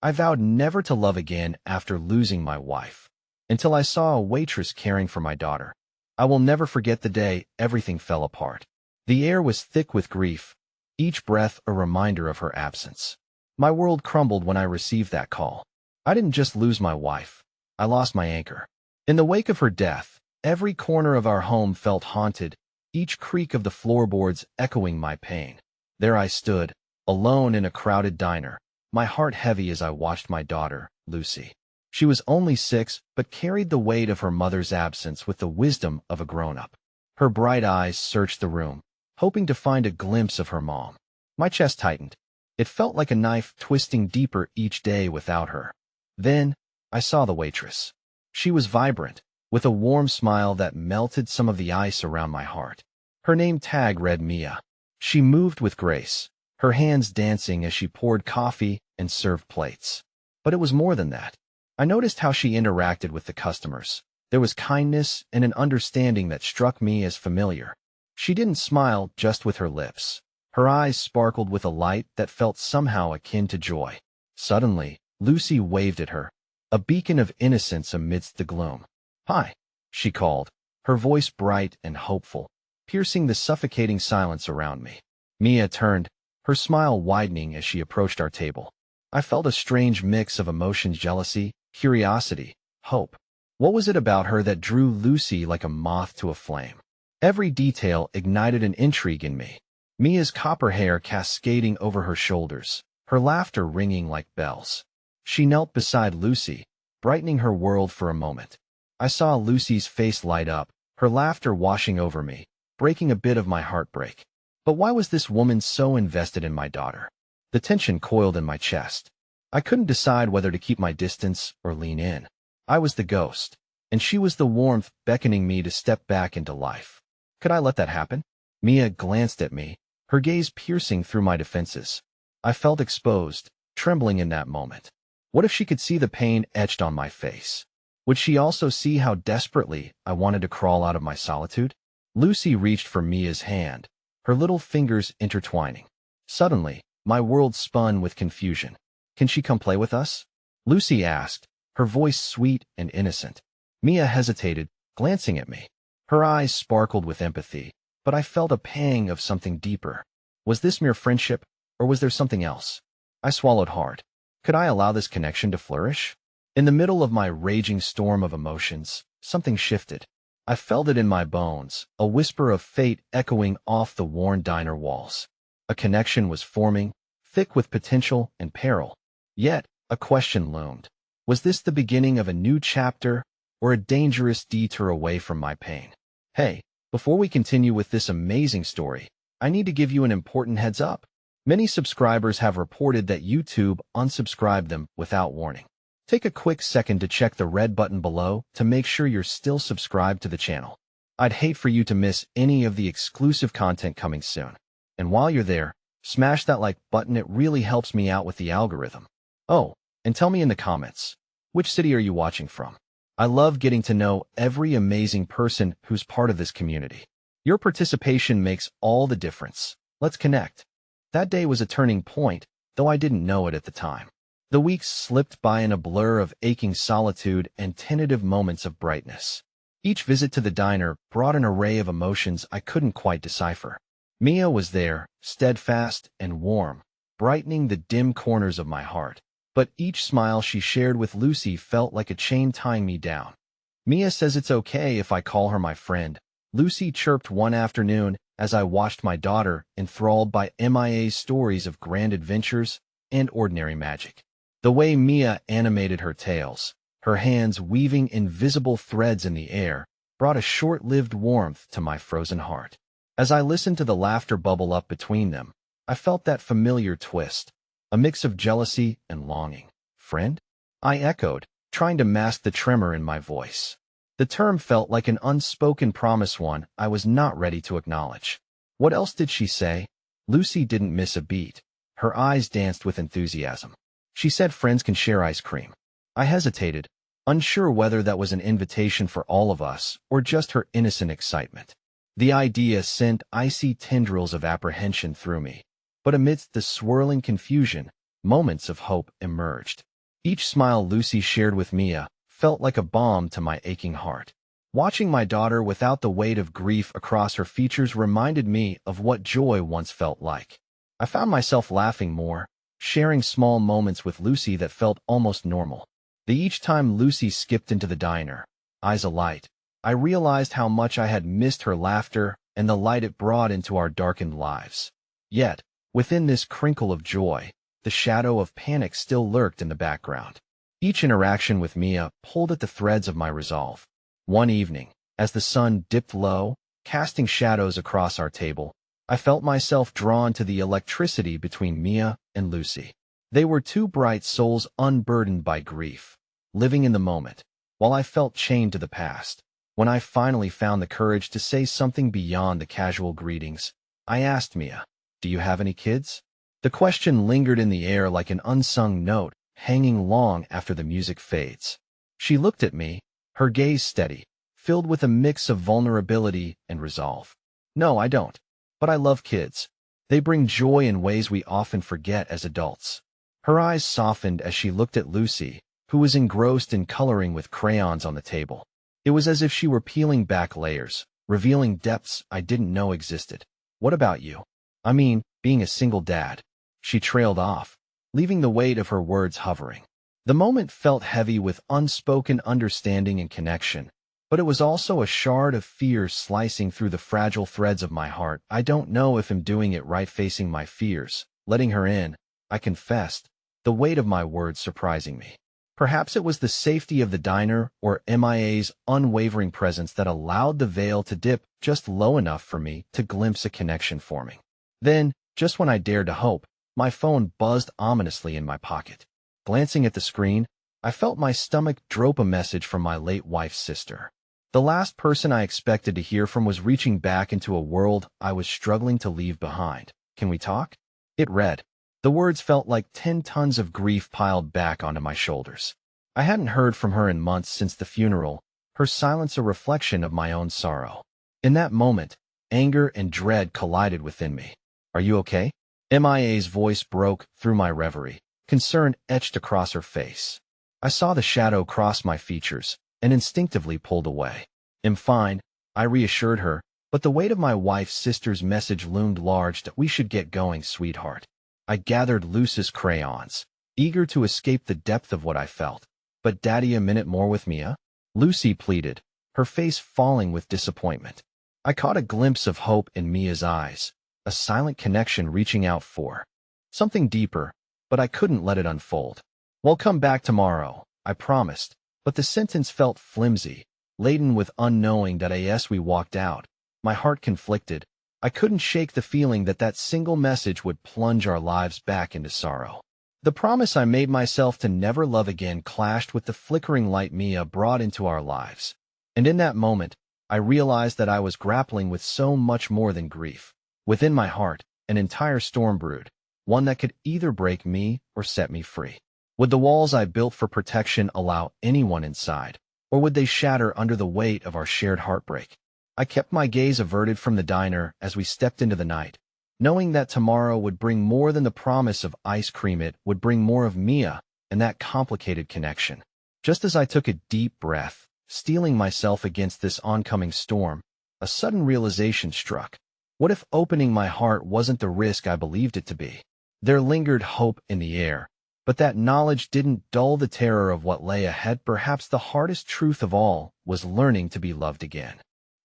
I vowed never to love again after losing my wife, until I saw a waitress caring for my daughter. I will never forget the day everything fell apart. The air was thick with grief, each breath a reminder of her absence. My world crumbled when I received that call. I didn't just lose my wife, I lost my anchor. In the wake of her death, every corner of our home felt haunted, each creak of the floorboards echoing my pain. There I stood, alone in a crowded diner, my heart heavy as I watched my daughter, Lucy. She was only 6, but carried the weight of her mother's absence with the wisdom of a grown-up. Her bright eyes searched the room, hoping to find a glimpse of her mom. My chest tightened. It felt like a knife twisting deeper each day without her. Then, I saw the waitress. She was vibrant, with a warm smile that melted some of the ice around my heart. Her name tag read Mia. She moved with grace, her hands dancing as she poured coffee and served plates. But it was more than that. I noticed how she interacted with the customers. There was kindness and an understanding that struck me as familiar. She didn't smile just with her lips. Her eyes sparkled with a light that felt somehow akin to joy. Suddenly, Lucy waved at her, a beacon of innocence amidst the gloom. "Hi," she called, her voice bright and hopeful, piercing the suffocating silence around me. Mia turned, her smile widening as she approached our table. I felt a strange mix of emotions: jealousy, curiosity, hope. What was it about her that drew Lucy like a moth to a flame? Every detail ignited an intrigue in me. Mia's copper hair cascading over her shoulders, her laughter ringing like bells. She knelt beside Lucy, brightening her world for a moment. I saw Lucy's face light up, her laughter washing over me, breaking a bit of my heartbreak. But why was this woman so invested in my daughter? The tension coiled in my chest. I couldn't decide whether to keep my distance or lean in. I was the ghost, and she was the warmth beckoning me to step back into life. Could I let that happen? Mia glanced at me, her gaze piercing through my defenses. I felt exposed, trembling in that moment. What if she could see the pain etched on my face? Would she also see how desperately I wanted to crawl out of my solitude? Lucy reached for Mia's hand, her little fingers intertwining. Suddenly, my world spun with confusion. "Can she come play with us?" Lucy asked, her voice sweet and innocent. Mia hesitated, glancing at me. Her eyes sparkled with empathy, but I felt a pang of something deeper. Was this mere friendship, or was there something else? I swallowed hard. Could I allow this connection to flourish? In the middle of my raging storm of emotions, something shifted. I felt it in my bones, a whisper of fate echoing off the worn diner walls. A connection was forming, thick with potential and peril. Yet, a question loomed. Was this the beginning of a new chapter, or a dangerous detour away from my pain? Hey, before we continue with this amazing story, I need to give you an important heads up. Many subscribers have reported that YouTube unsubscribed them without warning. Take a quick second to check the red button below to make sure you're still subscribed to the channel. I'd hate for you to miss any of the exclusive content coming soon. And while you're there, smash that like button, it really helps me out with the algorithm. Oh, and tell me in the comments, which city are you watching from? I love getting to know every amazing person who's part of this community. Your participation makes all the difference. Let's connect. That day was a turning point, though I didn't know it at the time. The weeks slipped by in a blur of aching solitude and tentative moments of brightness. Each visit to the diner brought an array of emotions I couldn't quite decipher. Mia was there, steadfast and warm, brightening the dim corners of my heart. But each smile she shared with Lucy felt like a chain tying me down. "Mia says it's okay if I call her my friend," Lucy chirped one afternoon as I watched my daughter enthralled by Mia's stories of grand adventures and ordinary magic. The way Mia animated her tales, her hands weaving invisible threads in the air, brought a short-lived warmth to my frozen heart. As I listened to the laughter bubble up between them, I felt that familiar twist, a mix of jealousy and longing. "Friend?" I echoed, trying to mask the tremor in my voice. The term felt like an unspoken promise, one I was not ready to acknowledge. What else did she say? Lucy didn't miss a beat. Her eyes danced with enthusiasm. She said friends can share ice cream. I hesitated, unsure whether that was an invitation for all of us or just her innocent excitement. The idea sent icy tendrils of apprehension through me. But amidst the swirling confusion, moments of hope emerged. Each smile Lucy shared with Mia felt like a balm to my aching heart. Watching my daughter without the weight of grief across her features reminded me of what joy once felt like. I found myself laughing more, sharing small moments with Lucy that felt almost normal. Each time Lucy skipped into the diner, eyes alight, I realized how much I had missed her laughter and the light it brought into our darkened lives. Yet, within this crinkle of joy, the shadow of panic still lurked in the background. Each interaction with Mia pulled at the threads of my resolve. One evening, as the sun dipped low, casting shadows across our table, I felt myself drawn to the electricity between Mia and Lucy. They were two bright souls unburdened by grief, living in the moment, while I felt chained to the past. When I finally found the courage to say something beyond the casual greetings, I asked Mia, "Do you have any kids?" The question lingered in the air like an unsung note, hanging long after the music fades. She looked at me, her gaze steady, filled with a mix of vulnerability and resolve. "No, I don't. But I love kids. They bring joy in ways we often forget as adults." Her eyes softened as she looked at Lucy, who was engrossed in coloring with crayons on the table. It was as if she were peeling back layers, revealing depths I didn't know existed. "What about you? I mean, being a single dad." She trailed off, leaving the weight of her words hovering. The moment felt heavy with unspoken understanding and connection, but it was also a shard of fear slicing through the fragile threads of my heart. "I don't know if I'm doing it right facing my fears." Letting her in, I confessed, the weight of my words surprising me. Perhaps it was the safety of the diner or Mia's unwavering presence that allowed the veil to dip just low enough for me to glimpse a connection forming. Then, just when I dared to hope, my phone buzzed ominously in my pocket. Glancing at the screen, I felt my stomach drop a message from my late wife's sister. The last person I expected to hear from was reaching back into a world I was struggling to leave behind. "Can we talk?" It read. The words felt like 10 tons of grief piled back onto my shoulders. I hadn't heard from her in months since the funeral, her silence a reflection of my own sorrow. In that moment, anger and dread collided within me. "Are you okay?" Mia's voice broke through my reverie, concern etched across her face. I saw the shadow cross my features and instinctively pulled away. "I'm fine," I reassured her, but the weight of my wife's sister's message loomed large. "That we should get going, sweetheart." I gathered Lucy's crayons, eager to escape the depth of what I felt. "But Daddy, a minute more with Mia?" Lucy pleaded, her face falling with disappointment. I caught a glimpse of hope in Mia's eyes, a silent connection reaching out for something deeper, but I couldn't let it unfold. "We'll come back tomorrow," I promised, but the sentence felt flimsy, laden with unknowing that as we walked out, my heart conflicted. I couldn't shake the feeling that that single message would plunge our lives back into sorrow. The promise I made myself to never love again clashed with the flickering light Mia brought into our lives. And in that moment, I realized that I was grappling with so much more than grief. Within my heart, an entire storm brewed, one that could either break me or set me free. Would the walls I built for protection allow anyone inside, or would they shatter under the weight of our shared heartbreak? I kept my gaze averted from the diner as we stepped into the night, knowing that tomorrow would bring more than the promise of ice cream. It would bring more of Mia and that complicated connection. Just as I took a deep breath, steeling myself against this oncoming storm, a sudden realization struck. What if opening my heart wasn't the risk I believed it to be? There lingered hope in the air, but that knowledge didn't dull the terror of what lay ahead. Perhaps the hardest truth of all was learning to be loved again.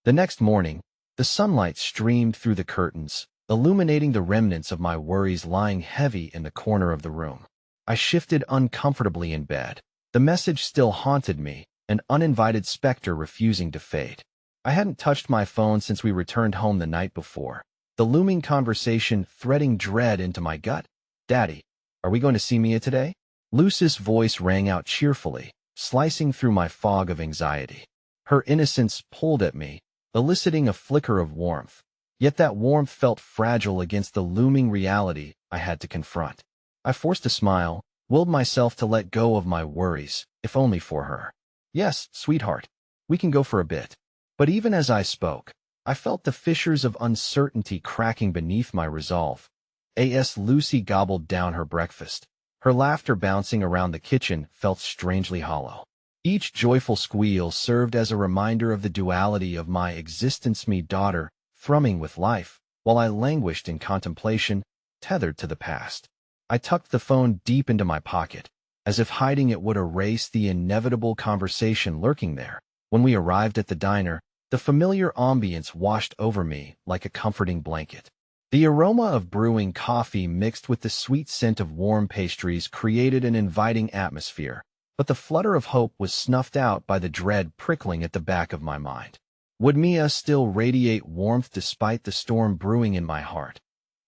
The next morning, the sunlight streamed through the curtains, illuminating the remnants of my worries lying heavy in the corner of the room. I shifted uncomfortably in bed. The message still haunted me, an uninvited specter refusing to fade. I hadn't touched my phone since we returned home the night before, the looming conversation threading dread into my gut. "Daddy, are we going to see Mia today?" Lucy's voice rang out cheerfully, slicing through my fog of anxiety. Her innocence pulled at me, eliciting a flicker of warmth. Yet that warmth felt fragile against the looming reality I had to confront. I forced a smile, willed myself to let go of my worries, if only for her. "Yes, sweetheart, we can go for a bit." But even as I spoke, I felt the fissures of uncertainty cracking beneath my resolve. Lucy gobbled down her breakfast, Her laughter bouncing around the kitchen felt strangely hollow. Each joyful squeal served as a reminder of the duality of my existence, me daughter, thrumming with life, while I languished in contemplation, tethered to the past. I tucked the phone deep into my pocket, as if hiding it would erase the inevitable conversation lurking there. When we arrived at the diner, the familiar ambience washed over me like a comforting blanket. The aroma of brewing coffee mixed with the sweet scent of warm pastries created an inviting atmosphere, but the flutter of hope was snuffed out by the dread prickling at the back of my mind. Would Mia still radiate warmth despite the storm brewing in my heart?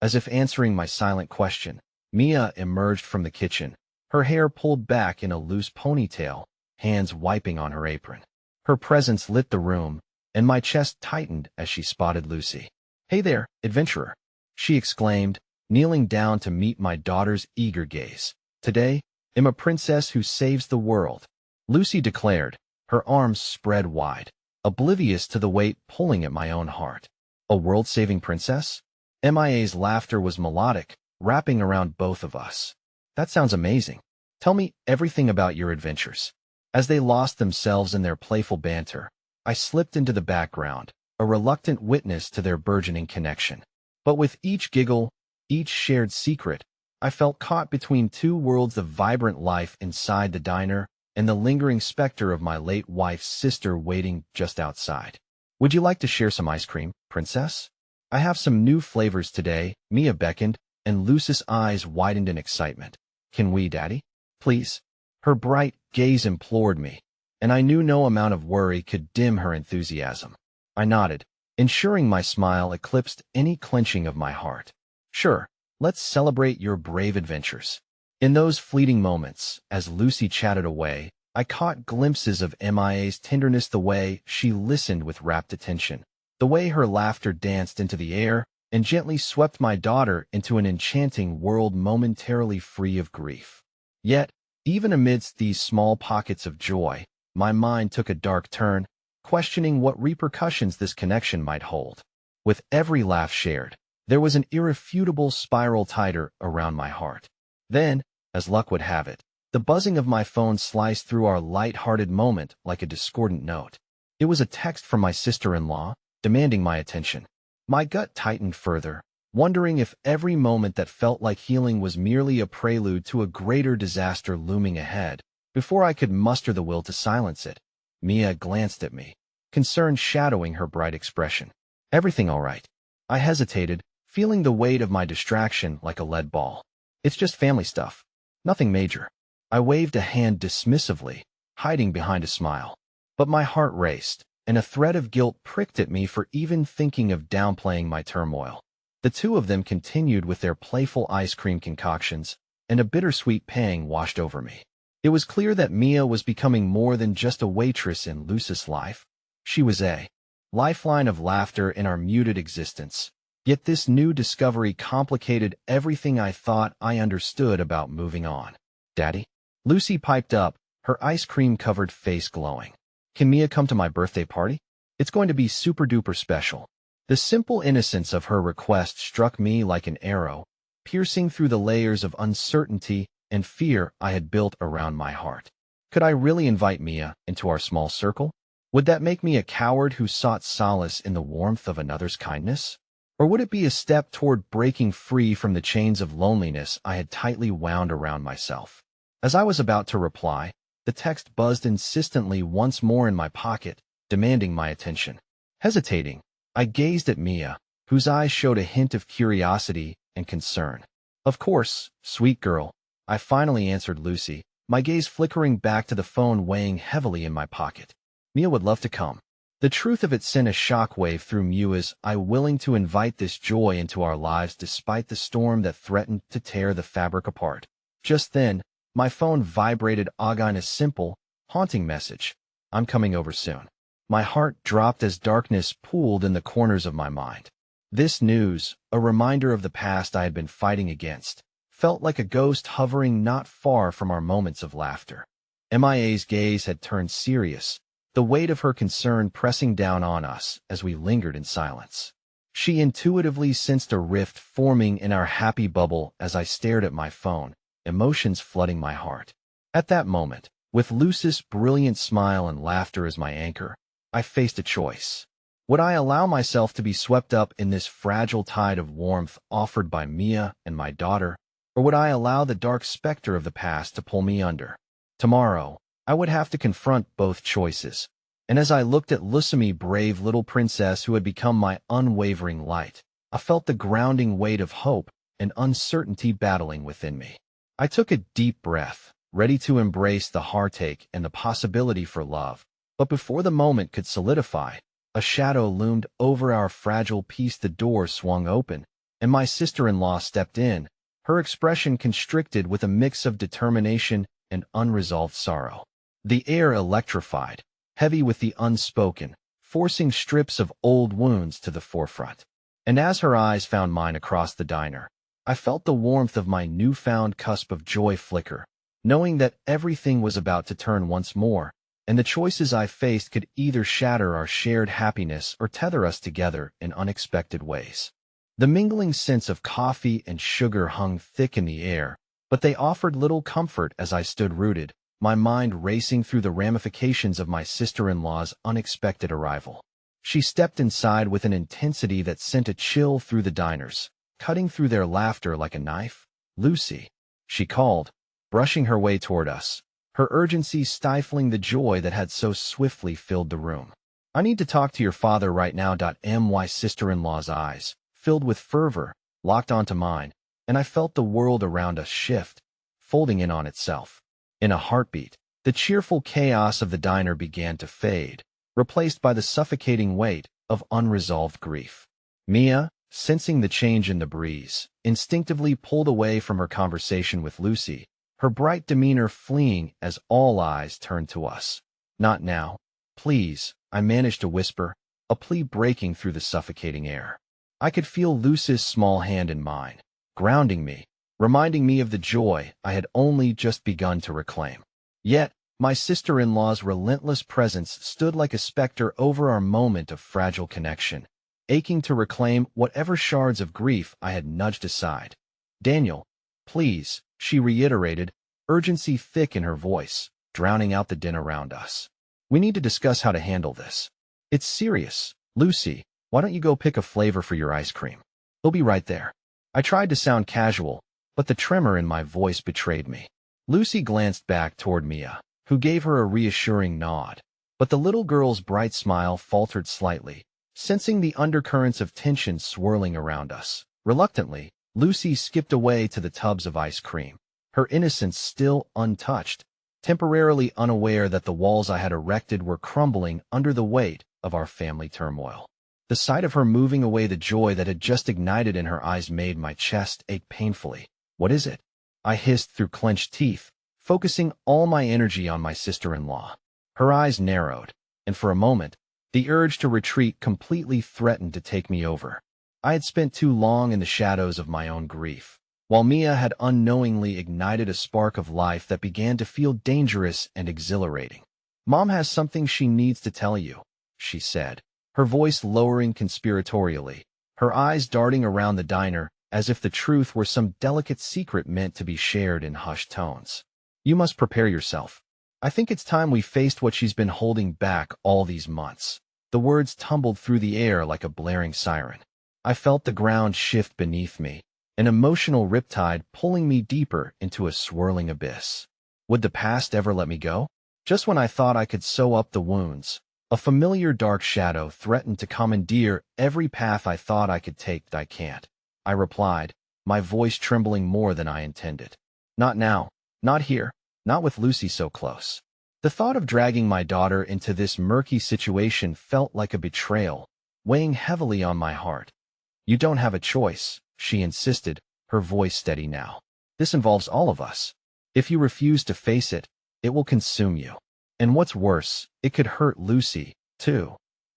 As if answering my silent question, Mia emerged from the kitchen, her hair pulled back in a loose ponytail, hands wiping on her apron. Her presence lit the room, and my chest tightened as she spotted Lucy. "Hey there, adventurer," she exclaimed, kneeling down to meet my daughter's eager gaze. "Today, I'm a princess who saves the world," Lucy declared, her arms spread wide, oblivious to the weight pulling at my own heart. "A world-saving princess?" MIA's laughter was melodic, wrapping around both of us. "That sounds amazing. Tell me everything about your adventures." As they lost themselves in their playful banter, I slipped into the background, a reluctant witness to their burgeoning connection. But with each giggle, each shared secret, I felt caught between two worlds of vibrant life inside the diner and the lingering specter of my late wife's sister waiting just outside. "Would you like to share some ice cream, princess? I have some new flavors today," Mia beckoned, and Lucy's eyes widened in excitement. "Can we, Daddy? Please?" Her bright gaze implored me, and I knew no amount of worry could dim her enthusiasm. I nodded, ensuring my smile eclipsed any clenching of my heart. "Sure, let's celebrate your brave adventures." In those fleeting moments, as Lucy chatted away, I caught glimpses of MIA's tenderness, the way she listened with rapt attention, the way her laughter danced into the air and gently swept my daughter into an enchanting world momentarily free of grief. Yet, even amidst these small pockets of joy, my mind took a dark turn, questioning what repercussions this connection might hold. With every laugh shared, there was an irrefutable spiral tighter around my heart. Then, as luck would have it, the buzzing of my phone sliced through our light-hearted moment like a discordant note. It was a text from my sister-in-law, demanding my attention. My gut tightened further, wondering if every moment that felt like healing was merely a prelude to a greater disaster looming ahead. Before I could muster the will to silence it, Mia glanced at me, concern shadowing her bright expression. "Everything all right?" I hesitated, feeling the weight of my distraction like a lead ball. "It's just family stuff. Nothing major." I waved a hand dismissively, hiding behind a smile. But my heart raced, and a thread of guilt pricked at me for even thinking of downplaying my turmoil. The two of them continued with their playful ice cream concoctions, and a bittersweet pang washed over me. It was clear that Mia was becoming more than just a waitress in Lucy's life. She was a lifeline of laughter in our muted existence. Yet this new discovery complicated everything I thought I understood about moving on. "Daddy?" Lucy piped up, her ice cream-covered face glowing. "Can Mia come to my birthday party? It's going to be super-duper special." The simple innocence of her request struck me like an arrow, piercing through the layers of uncertainty and fear I had built around my heart. Could I really invite Mia into our small circle? Would that make me a coward who sought solace in the warmth of another's kindness? Or would it be a step toward breaking free from the chains of loneliness I had tightly wound around myself? As I was about to reply, the text buzzed insistently once more in my pocket, demanding my attention. Hesitating, I gazed at Mia, whose eyes showed a hint of curiosity and concern. "Of course, sweet girl," I finally answered Lucy, my gaze flickering back to the phone weighing heavily in my pocket. "Mia would love to come." The truth of it sent a shockwave through Mia's I willing to invite this joy into our lives despite the storm that threatened to tear the fabric apart. Just then, my phone vibrated again, a simple, haunting message. "I'm coming over soon." My heart dropped as darkness pooled in the corners of my mind. This news, a reminder of the past I had been fighting against, felt like a ghost hovering not far from our moments of laughter. MIA's gaze had turned serious, the weight of her concern pressing down on us as we lingered in silence. She intuitively sensed a rift forming in our happy bubble as I stared at my phone, emotions flooding my heart. At that moment, with Lucy's brilliant smile and laughter as my anchor, I faced a choice. Would I allow myself to be swept up in this fragile tide of warmth offered by Mia and my daughter, or would I allow the dark specter of the past to pull me under? Tomorrow, I would have to confront both choices. And as I looked at Lucy, brave little princess who had become my unwavering light, I felt the grounding weight of hope and uncertainty battling within me. I took a deep breath, ready to embrace the heartache and the possibility for love. But before the moment could solidify, a shadow loomed over our fragile peace. The door swung open, and my sister-in-law stepped in, her expression constricted with a mix of determination and unresolved sorrow. The air electrified, heavy with the unspoken, forcing strips of old wounds to the forefront. And as her eyes found mine across the diner, I felt the warmth of my newfound cusp of joy flicker, knowing that everything was about to turn once more, and the choices I faced could either shatter our shared happiness or tether us together in unexpected ways. The mingling scents of coffee and sugar hung thick in the air, but they offered little comfort as I stood rooted, my mind racing through the ramifications of my sister-in-law's unexpected arrival. She stepped inside with an intensity that sent a chill through the diners, cutting through their laughter like a knife. "Lucy," she called, brushing her way toward us, her urgency stifling the joy that had so swiftly filled the room. "I need to talk to your father right now." My sister-in-law's eyes, filled with fervor, locked onto mine, and I felt the world around us shift, folding in on itself. In a heartbeat, the cheerful chaos of the diner began to fade, replaced by the suffocating weight of unresolved grief. Mia, sensing the change in the breeze, instinctively pulled away from her conversation with Lucy, her bright demeanor fleeing as all eyes turned to us. "Not now, please," I managed to whisper, a plea breaking through the suffocating air. I could feel Lucy's small hand in mine, grounding me, reminding me of the joy I had only just begun to reclaim. Yet, my sister-in-law's relentless presence stood like a specter over our moment of fragile connection, aching to reclaim whatever shards of grief I had nudged aside. "Daniel, please," she reiterated, urgency thick in her voice, drowning out the din around us. "We need to discuss how to handle this. It's serious. Lucy, why don't you go pick a flavor for your ice cream? He'll be right there." I tried to sound casual, but the tremor in my voice betrayed me. Lucy glanced back toward Mia, who gave her a reassuring nod, but the little girl's bright smile faltered slightly, sensing the undercurrents of tension swirling around us. Reluctantly, Lucy skipped away to the tubs of ice cream, her innocence still untouched, temporarily unaware that the walls I had erected were crumbling under the weight of our family turmoil. The sight of her moving away, the joy that had just ignited in her eyes, made my chest ache painfully. "What is it?" I hissed through clenched teeth, focusing all my energy on my sister-in-law. Her eyes narrowed, and for a moment, the urge to retreat completely threatened to take me over. I had spent too long in the shadows of my own grief, while Mia had unknowingly ignited a spark of life that began to feel dangerous and exhilarating. "Mom has something she needs to tell you," she said, her voice lowering conspiratorially, her eyes darting around the diner as if the truth were some delicate secret meant to be shared in hushed tones. "You must prepare yourself. I think it's time we faced what she's been holding back all these months." The words tumbled through the air like a blaring siren. I felt the ground shift beneath me, an emotional riptide pulling me deeper into a swirling abyss. Would the past ever let me go? Just when I thought I could sew up the wounds, a familiar dark shadow threatened to commandeer every path I thought I could take. "I can't," I replied, my voice trembling more than I intended. "Not now, not here, not with Lucy so close." The thought of dragging my daughter into this murky situation felt like a betrayal, weighing heavily on my heart. "You don't have a choice," she insisted, her voice steady now. "This involves all of us. If you refuse to face it, it will consume you. And what's worse, it could hurt Lucy, too."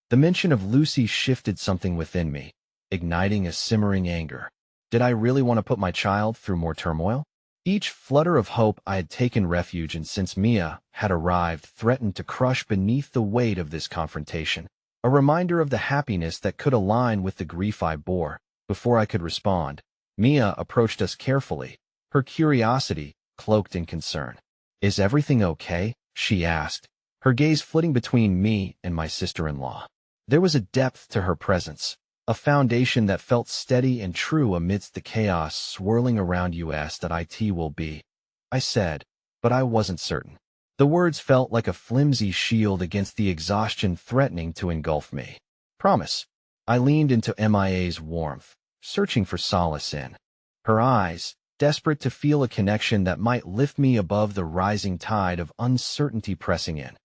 The mention of Lucy shifted something within me, igniting a simmering anger. Did I really want to put my child through more turmoil? Each flutter of hope I had taken refuge in since Mia had arrived threatened to crush beneath the weight of this confrontation, a reminder of the happiness that could align with the grief I bore. Before I could respond, Mia approached us carefully, her curiosity cloaked in concern. "Is everything okay?" she asked, her gaze flitting between me and my sister-in-law. There was a depth to her presence, a foundation that felt steady and true amidst the chaos swirling around us. "That it will be," I said, but I wasn't certain. The words felt like a flimsy shield against the exhaustion threatening to engulf me. "Promise." I leaned into MIA's warmth, searching for solace in her eyes, desperate to feel a connection that might lift me above the rising tide of uncertainty pressing in.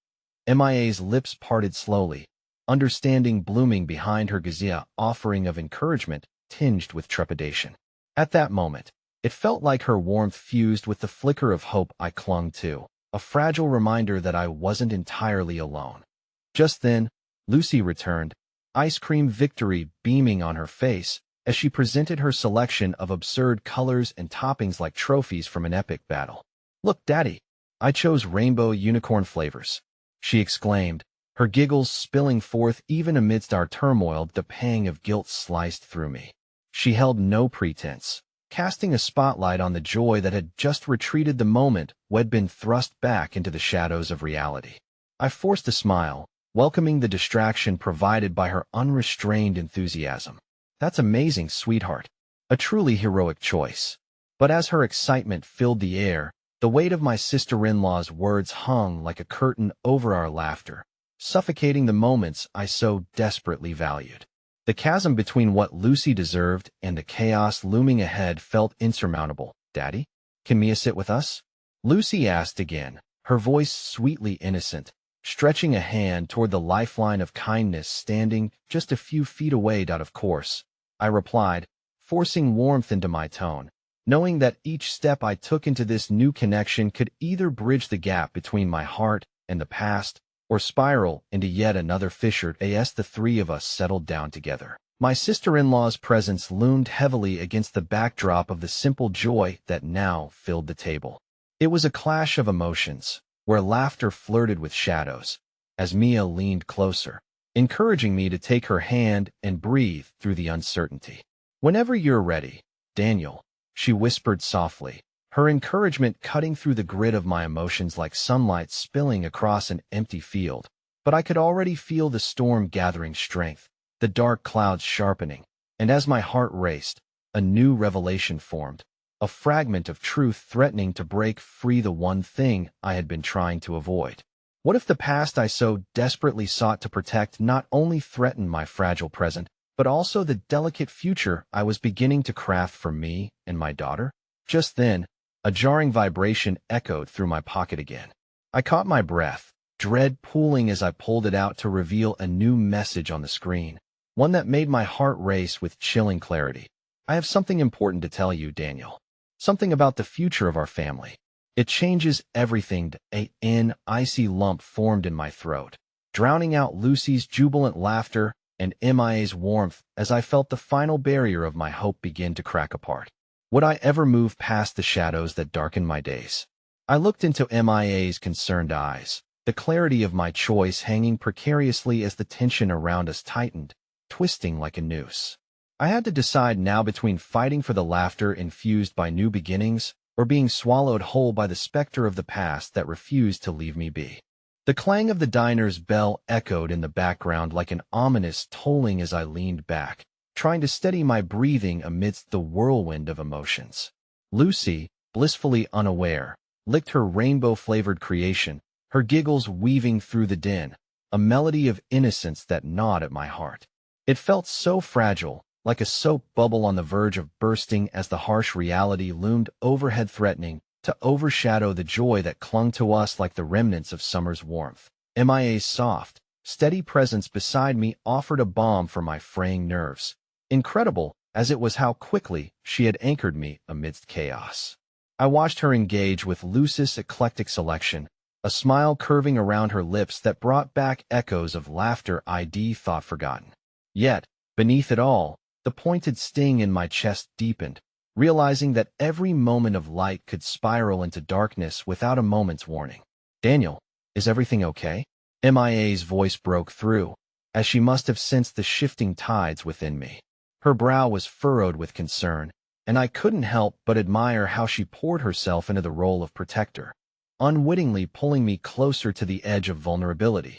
MIA's lips parted slowly, understanding blooming behind her gazia offering of encouragement tinged with trepidation. At that moment, it felt like her warmth fused with the flicker of hope I clung to, a fragile reminder that I wasn't entirely alone. Just then, Lucy returned, ice cream victory beaming on her face as she presented her selection of absurd colors and toppings like trophies from an epic battle. "Look, Daddy, I chose rainbow unicorn flavors," she exclaimed, her giggles spilling forth even amidst our turmoil. The pang of guilt sliced through me. She held no pretense, casting a spotlight on the joy that had just retreated the moment we'd been thrust back into the shadows of reality. I forced a smile, welcoming the distraction provided by her unrestrained enthusiasm. "That's amazing, sweetheart." A truly heroic choice. But as her excitement filled the air, the weight of my sister-in-law's words hung like a curtain over our laughter, suffocating the moments I so desperately valued. The chasm between what Lucy deserved and the chaos looming ahead felt insurmountable. "Daddy, can Mia sit with us?" Lucy asked again, her voice sweetly innocent, stretching a hand toward the lifeline of kindness standing just a few feet away. "Of course," I replied, forcing warmth into my tone, knowing that each step I took into this new connection could either bridge the gap between my heart and the past, or spiral into yet another fissure. As the three of us settled down together, my sister-in-law's presence loomed heavily against the backdrop of the simple joy that now filled the table. It was a clash of emotions, where laughter flirted with shadows, as Mia leaned closer, encouraging me to take her hand and breathe through the uncertainty. "Whenever you're ready, Daniel," she whispered softly, her encouragement cutting through the grid of my emotions like sunlight spilling across an empty field. But I could already feel the storm gathering strength, the dark clouds sharpening, and as my heart raced, a new revelation formed, a fragment of truth threatening to break free the one thing I had been trying to avoid. What if the past I so desperately sought to protect not only threatened my fragile present, but also the delicate future I was beginning to craft for me and my daughter? Just then, a jarring vibration echoed through my pocket again. I caught my breath, dread pooling as I pulled it out to reveal a new message on the screen, one that made my heart race with chilling clarity. "I have something important to tell you, Daniel. Something about the future of our family. It changes everything." An icy lump formed in my throat, drowning out Lucy's jubilant laughter and MIA's warmth as I felt the final barrier of my hope begin to crack apart. Would I ever move past the shadows that darkened my days? I looked into MIA's concerned eyes, the clarity of my choice hanging precariously as the tension around us tightened, twisting like a noose. I had to decide now between fighting for the laughter infused by new beginnings or being swallowed whole by the specter of the past that refused to leave me be. The clang of the diner's bell echoed in the background like an ominous tolling as I leaned back, trying to steady my breathing amidst the whirlwind of emotions. Lucy, blissfully unaware, licked her rainbow-flavored creation, her giggles weaving through the din, a melody of innocence that gnawed at my heart. It felt so fragile, like a soap bubble on the verge of bursting as the harsh reality loomed overhead, threatening to overshadow the joy that clung to us like the remnants of summer's warmth. MIA's soft, steady presence beside me offered a balm for my fraying nerves. Incredible as it was how quickly she had anchored me amidst chaos. I watched her engage with Lucy's eclectic selection, a smile curving around her lips that brought back echoes of laughter I'd thought forgotten. Yet, beneath it all, the pointed sting in my chest deepened, realizing that every moment of light could spiral into darkness without a moment's warning. "Daniel, is everything okay?" MIA's voice broke through, as she must have sensed the shifting tides within me. Her brow was furrowed with concern, and I couldn't help but admire how she poured herself into the role of protector, unwittingly pulling me closer to the edge of vulnerability.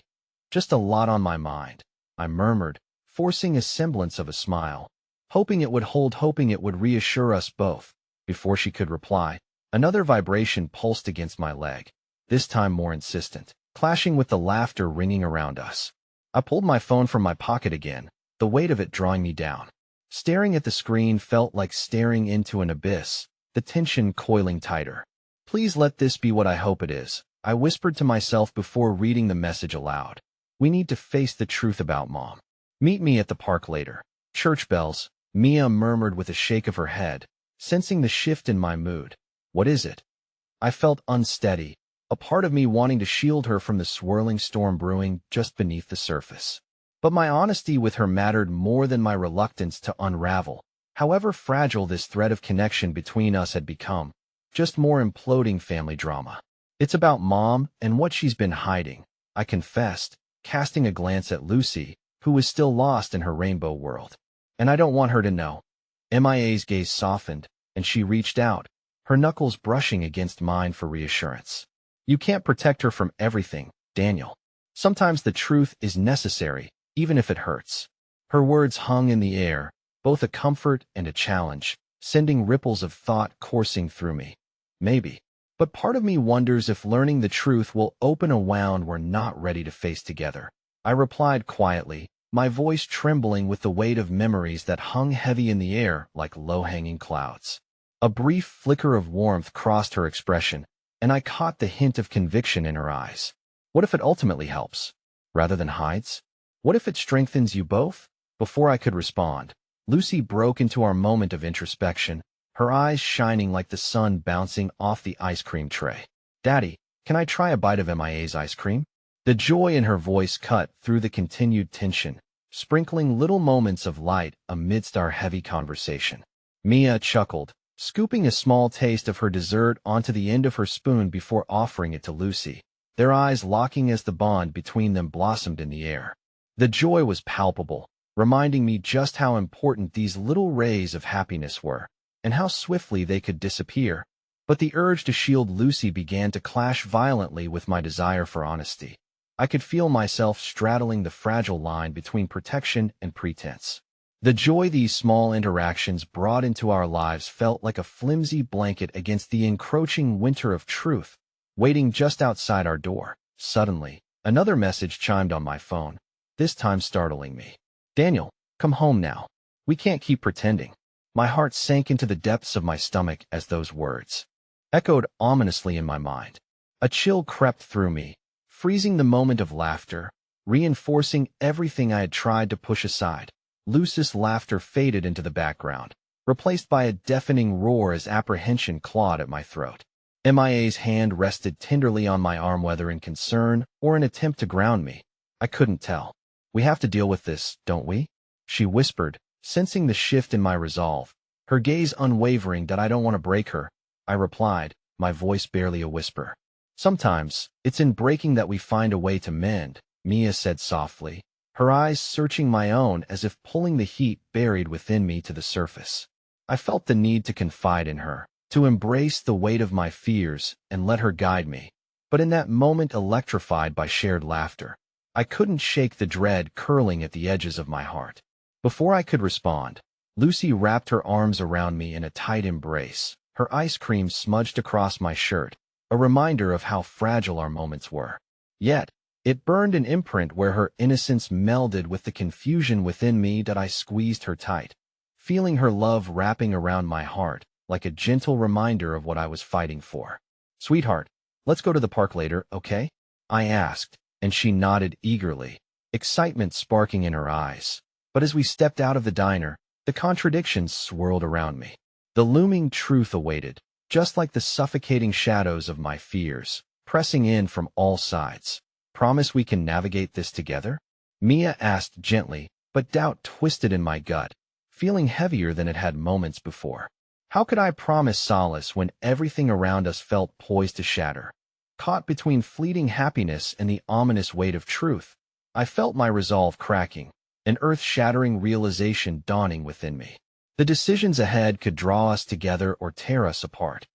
"Just a lot on my mind," I murmured, forcing a semblance of a smile, hoping it would reassure us both. Before she could reply, another vibration pulsed against my leg, this time more insistent, clashing with the laughter ringing around us. I pulled my phone from my pocket again, the weight of it drawing me down. Staring at the screen felt like staring into an abyss, the tension coiling tighter. "Please let this be what I hope it is," I whispered to myself before reading the message aloud. "We need to face the truth about Mom. Meet me at the park later." "Church bells," Mia murmured with a shake of her head, sensing the shift in my mood. "What is it?" I felt unsteady, a part of me wanting to shield her from the swirling storm brewing just beneath the surface. But my honesty with her mattered more than my reluctance to unravel, however fragile this thread of connection between us had become. Just more imploding family drama. "It's about Mom and what she's been hiding," I confessed, casting a glance at Lucy, who was still lost in her rainbow world. "And I don't want her to know." MIA's gaze softened, and she reached out, her knuckles brushing against mine for reassurance. "You can't protect her from everything, Daniel. Sometimes the truth is necessary, even if it hurts." Her words hung in the air, both a comfort and a challenge, sending ripples of thought coursing through me. Maybe. But part of me wonders if learning the truth will open a wound we're not ready to face together. I replied quietly, my voice trembling with the weight of memories that hung heavy in the air like low-hanging clouds. A brief flicker of warmth crossed her expression, and I caught the hint of conviction in her eyes. "What if it ultimately helps, rather than hides? What if it strengthens you both?" Before I could respond, Lucy broke into our moment of introspection, her eyes shining like the sun bouncing off the ice cream tray. "Daddy, can I try a bite of MIA's ice cream?" The joy in her voice cut through the continued tension, sprinkling little moments of light amidst our heavy conversation. Mia chuckled, scooping a small taste of her dessert onto the end of her spoon before offering it to Lucy, their eyes locking as the bond between them blossomed in the air. The joy was palpable, reminding me just how important these little rays of happiness were, and how swiftly they could disappear. But the urge to shield Lucy began to clash violently with my desire for honesty. I could feel myself straddling the fragile line between protection and pretense. The joy these small interactions brought into our lives felt like a flimsy blanket against the encroaching winter of truth, waiting just outside our door. Suddenly, another message chimed on my phone, this time startling me. "Daniel, come home now. We can't keep pretending." My heart sank into the depths of my stomach as those words echoed ominously in my mind. A chill crept through me, freezing the moment of laughter, reinforcing everything I had tried to push aside. Lucy's laughter faded into the background, replaced by a deafening roar as apprehension clawed at my throat. MIA's hand rested tenderly on my arm, whether in concern or an attempt to ground me. I couldn't tell. "We have to deal with this, don't we?" she whispered, sensing the shift in my resolve, her gaze unwavering. "That I don't want to break her," I replied, my voice barely a whisper. "Sometimes, it's in breaking that we find a way to mend," Mia said softly, her eyes searching my own as if pulling the heat buried within me to the surface. I felt the need to confide in her, to embrace the weight of my fears and let her guide me. But in that moment, electrified by shared laughter, I couldn't shake the dread curling at the edges of my heart. Before I could respond, Lucy wrapped her arms around me in a tight embrace, her ice cream smudged across my shirt, a reminder of how fragile our moments were. Yet, it burned an imprint where her innocence melded with the confusion within me that I squeezed her tight, feeling her love wrapping around my heart like a gentle reminder of what I was fighting for. "Sweetheart, let's go to the park later, okay?" I asked, and she nodded eagerly, excitement sparking in her eyes. But as we stepped out of the diner, the contradictions swirled around me. The looming truth awaited, just like the suffocating shadows of my fears, pressing in from all sides. "Promise we can navigate this together?" Mia asked gently, but doubt twisted in my gut, feeling heavier than it had moments before. How could I promise solace when everything around us felt poised to shatter? Caught between fleeting happiness and the ominous weight of truth, I felt my resolve cracking, an earth-shattering realization dawning within me. The decisions ahead could draw us together or tear us apart.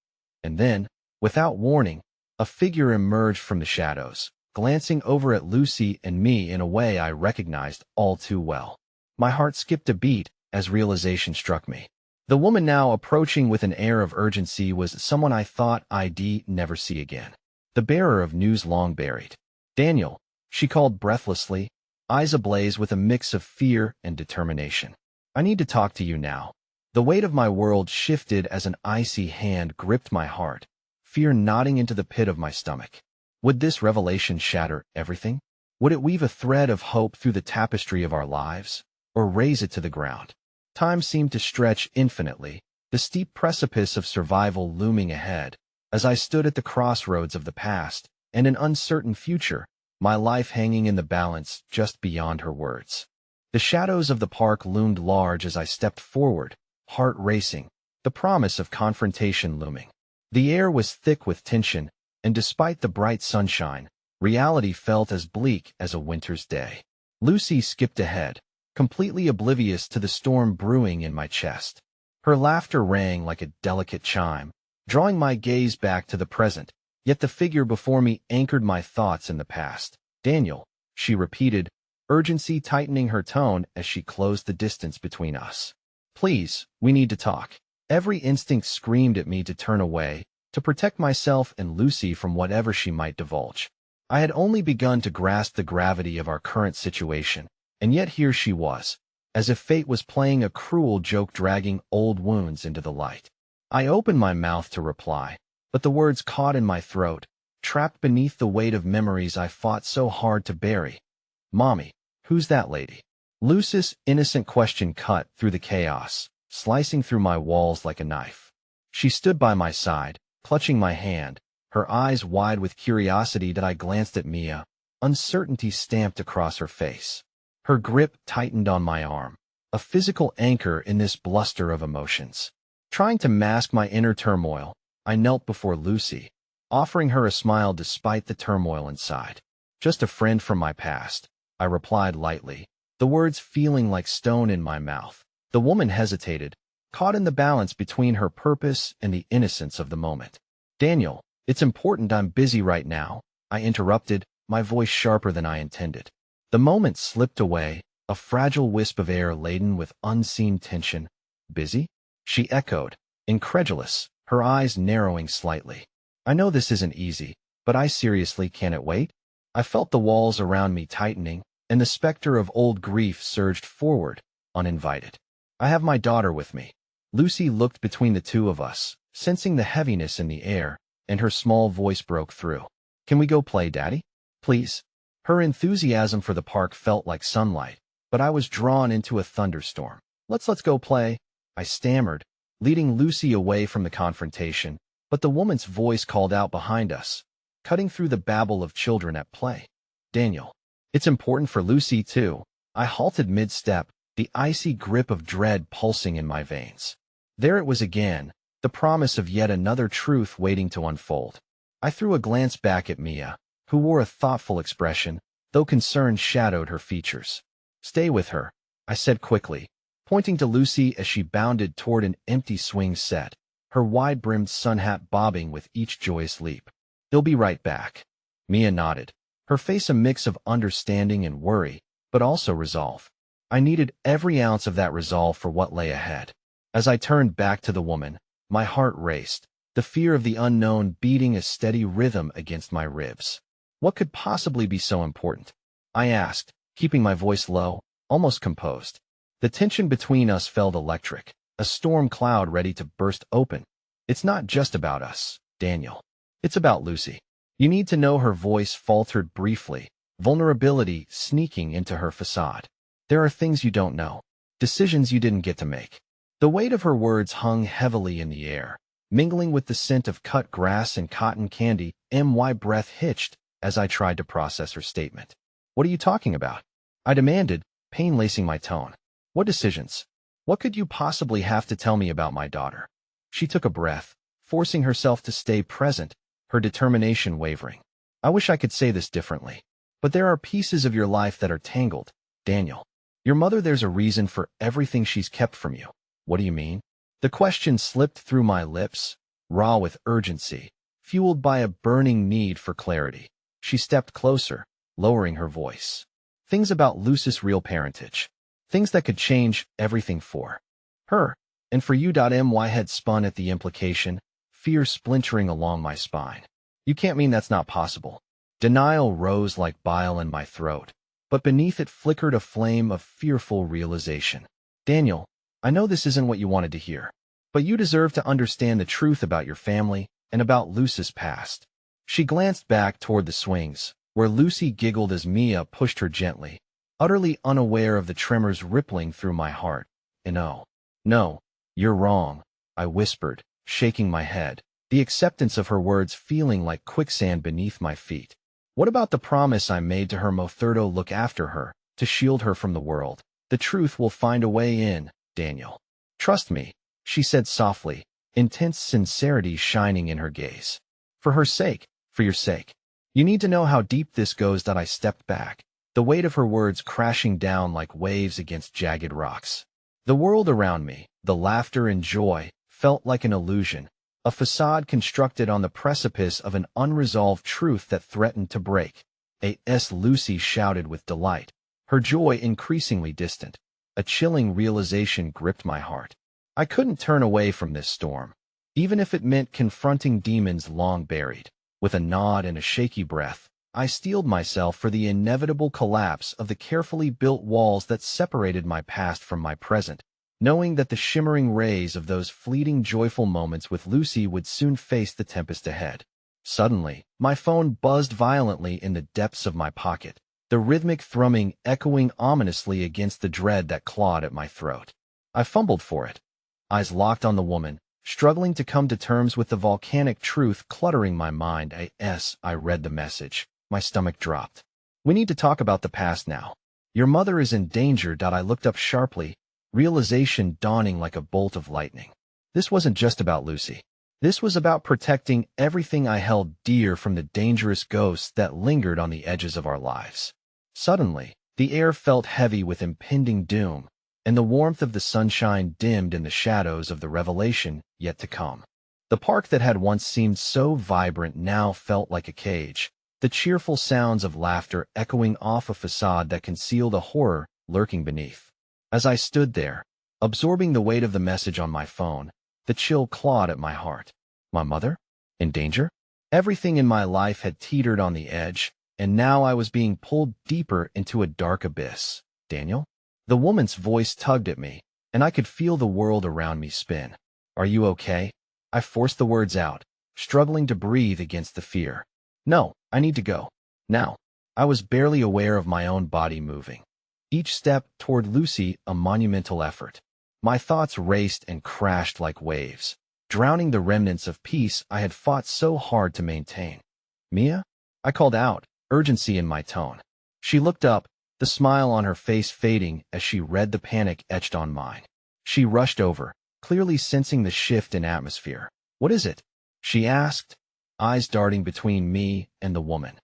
And then, without warning, a figure emerged from the shadows, glancing over at Lucy and me in a way I recognized all too well. My heart skipped a beat as realization struck me. The woman now approaching with an air of urgency was someone I thought I'd never see again. The bearer of news long buried. "Daniel," she called breathlessly, eyes ablaze with a mix of fear and determination. "I need to talk to you now." The weight of my world shifted as an icy hand gripped my heart, fear knotting into the pit of my stomach. Would this revelation shatter everything? Would it weave a thread of hope through the tapestry of our lives, or raze it to the ground? Time seemed to stretch infinitely, the steep precipice of survival looming ahead. As I stood at the crossroads of the past and an uncertain future, my life hanging in the balance just beyond her words. The shadows of the park loomed large as I stepped forward, heart racing, the promise of confrontation looming. The air was thick with tension, and despite the bright sunshine, reality felt as bleak as a winter's day. Lucy skipped ahead, completely oblivious to the storm brewing in my chest. Her laughter rang like a delicate chime, drawing my gaze back to the present, yet the figure before me anchored my thoughts in the past. "Daniel," she repeated, urgency tightening her tone as she closed the distance between us. "Please, we need to talk." Every instinct screamed at me to turn away, to protect myself and Lucy from whatever she might divulge. I had only begun to grasp the gravity of our current situation, and yet here she was, as if fate was playing a cruel joke dragging old wounds into the light. I opened my mouth to reply, but the words caught in my throat, trapped beneath the weight of memories I fought so hard to bury. "Mommy, who's that lady?" Lucy's innocent question cut through the chaos, slicing through my walls like a knife. She stood by my side, clutching my hand, her eyes wide with curiosity that I glanced at Mia, uncertainty stamped across her face. Her grip tightened on my arm, a physical anchor in this bluster of emotions. Trying to mask my inner turmoil, I knelt before Lucy, offering her a smile despite the turmoil inside. "Just a friend from my past," I replied lightly, the words feeling like stone in my mouth. The woman hesitated, caught in the balance between her purpose and the innocence of the moment. "Daniel, it's important. I'm busy right now," I interrupted, my voice sharper than I intended. The moment slipped away, a fragile wisp of air laden with unseen tension. "Busy?" she echoed, incredulous, her eyes narrowing slightly. "I know this isn't easy, but can it wait?" I felt the walls around me tightening, and the specter of old grief surged forward, uninvited. "I have my daughter with me." Lucy looked between the two of us, sensing the heaviness in the air, and her small voice broke through. "Can we go play, Daddy? Please?" Her enthusiasm for the park felt like sunlight, but I was drawn into a thunderstorm. Let's go play," I stammered, leading Lucy away from the confrontation, but the woman's voice called out behind us, cutting through the babble of children at play. "Daniel, it's important for Lucy, too." I halted mid-step, the icy grip of dread pulsing in my veins. There it was again, the promise of yet another truth waiting to unfold. I threw a glance back at Mia, who wore a thoughtful expression, though concern shadowed her features. "Stay with her," I said quickly, pointing to Lucy as she bounded toward an empty swing set, her wide-brimmed sun hat bobbing with each joyous leap. "He'll be right back." Mia nodded, her face a mix of understanding and worry, but also resolve. I needed every ounce of that resolve for what lay ahead. As I turned back to the woman, my heart raced, the fear of the unknown beating a steady rhythm against my ribs. "What could possibly be so important?" I asked, keeping my voice low, almost composed. The tension between us felt electric, a storm cloud ready to burst open. "It's not just about us, Daniel. It's about Lucy." "You need to know." Her voice faltered briefly, vulnerability sneaking into her facade. "There are things you don't know, decisions you didn't get to make." The weight of her words hung heavily in the air, mingling with the scent of cut grass and cotton candy. My breath hitched as I tried to process her statement. "What are you talking about?" I demanded, pain lacing my tone. "What decisions? What could you possibly have to tell me about my daughter?" She took a breath, forcing herself to stay present, her determination wavering. "I wish I could say this differently, but there are pieces of your life that are tangled, Daniel. Your mother, there's a reason for everything she's kept from you. What do you mean? The question slipped through my lips, raw with urgency, fueled by a burning need for clarity. She stepped closer, lowering her voice. Things about Lucy's real parentage. Things that could change everything for her. And for you. My head spun at the implication, fear splintering along my spine. You can't mean that's not possible. Denial rose like bile in my throat, but beneath it flickered a flame of fearful realization. Daniel, I know this isn't what you wanted to hear, but you deserve to understand the truth about your family and about Lucy's past. She glanced back toward the swings, where Lucy giggled as Mia pushed her gently, utterly unaware of the tremors rippling through my heart. And no, you're wrong, I whispered, shaking my head, the acceptance of her words feeling like quicksand beneath my feet. What about the promise I made to her? Motherto look after her, to shield her from the world. The truth will find a way in, Daniel. Trust me, she said softly, intense sincerity shining in her gaze. For her sake, for your sake. You need to know how deep this goes. I stepped back, the weight of her words crashing down like waves against jagged rocks. The world around me, the laughter and joy, felt like an illusion, a facade constructed on the precipice of an unresolved truth that threatened to break. Lucy shouted with delight, her joy increasingly distant. A chilling realization gripped my heart. I couldn't turn away from this storm, even if it meant confronting demons long buried. With a nod and a shaky breath, I steeled myself for the inevitable collapse of the carefully built walls that separated my past from my present, knowing that the shimmering rays of those fleeting joyful moments with Lucy would soon face the tempest ahead. Suddenly, my phone buzzed violently in the depths of my pocket, the rhythmic thrumming echoing ominously against the dread that clawed at my throat. I fumbled for it, eyes locked on the woman, struggling to come to terms with the volcanic truth cluttering my mind. I read the message. My stomach dropped. We need to talk about the past now. Your mother is in danger. I looked up sharply, realization dawning like a bolt of lightning. This wasn't just about Lucy. This was about protecting everything I held dear from the dangerous ghosts that lingered on the edges of our lives. Suddenly, the air felt heavy with impending doom, and the warmth of the sunshine dimmed in the shadows of the revelation yet to come. The park that had once seemed so vibrant now felt like a cage, the cheerful sounds of laughter echoing off a facade that concealed a horror lurking beneath. As I stood there, absorbing the weight of the message on my phone, the chill clawed at my heart. My mother? In danger? Everything in my life had teetered on the edge, and now I was being pulled deeper into a dark abyss. Daniel? The woman's voice tugged at me, and I could feel the world around me spin. Are you okay? I forced the words out, struggling to breathe against the fear. No, I need to go. Now. I was barely aware of my own body moving. Each step toward Lucy a monumental effort. My thoughts raced and crashed like waves, drowning the remnants of peace I had fought so hard to maintain. Mia? I called out, urgency in my tone. She looked up, the smile on her face fading as she read the panic etched on mine. She rushed over, clearly sensing the shift in atmosphere. What is it? She asked, eyes darting between me and the woman.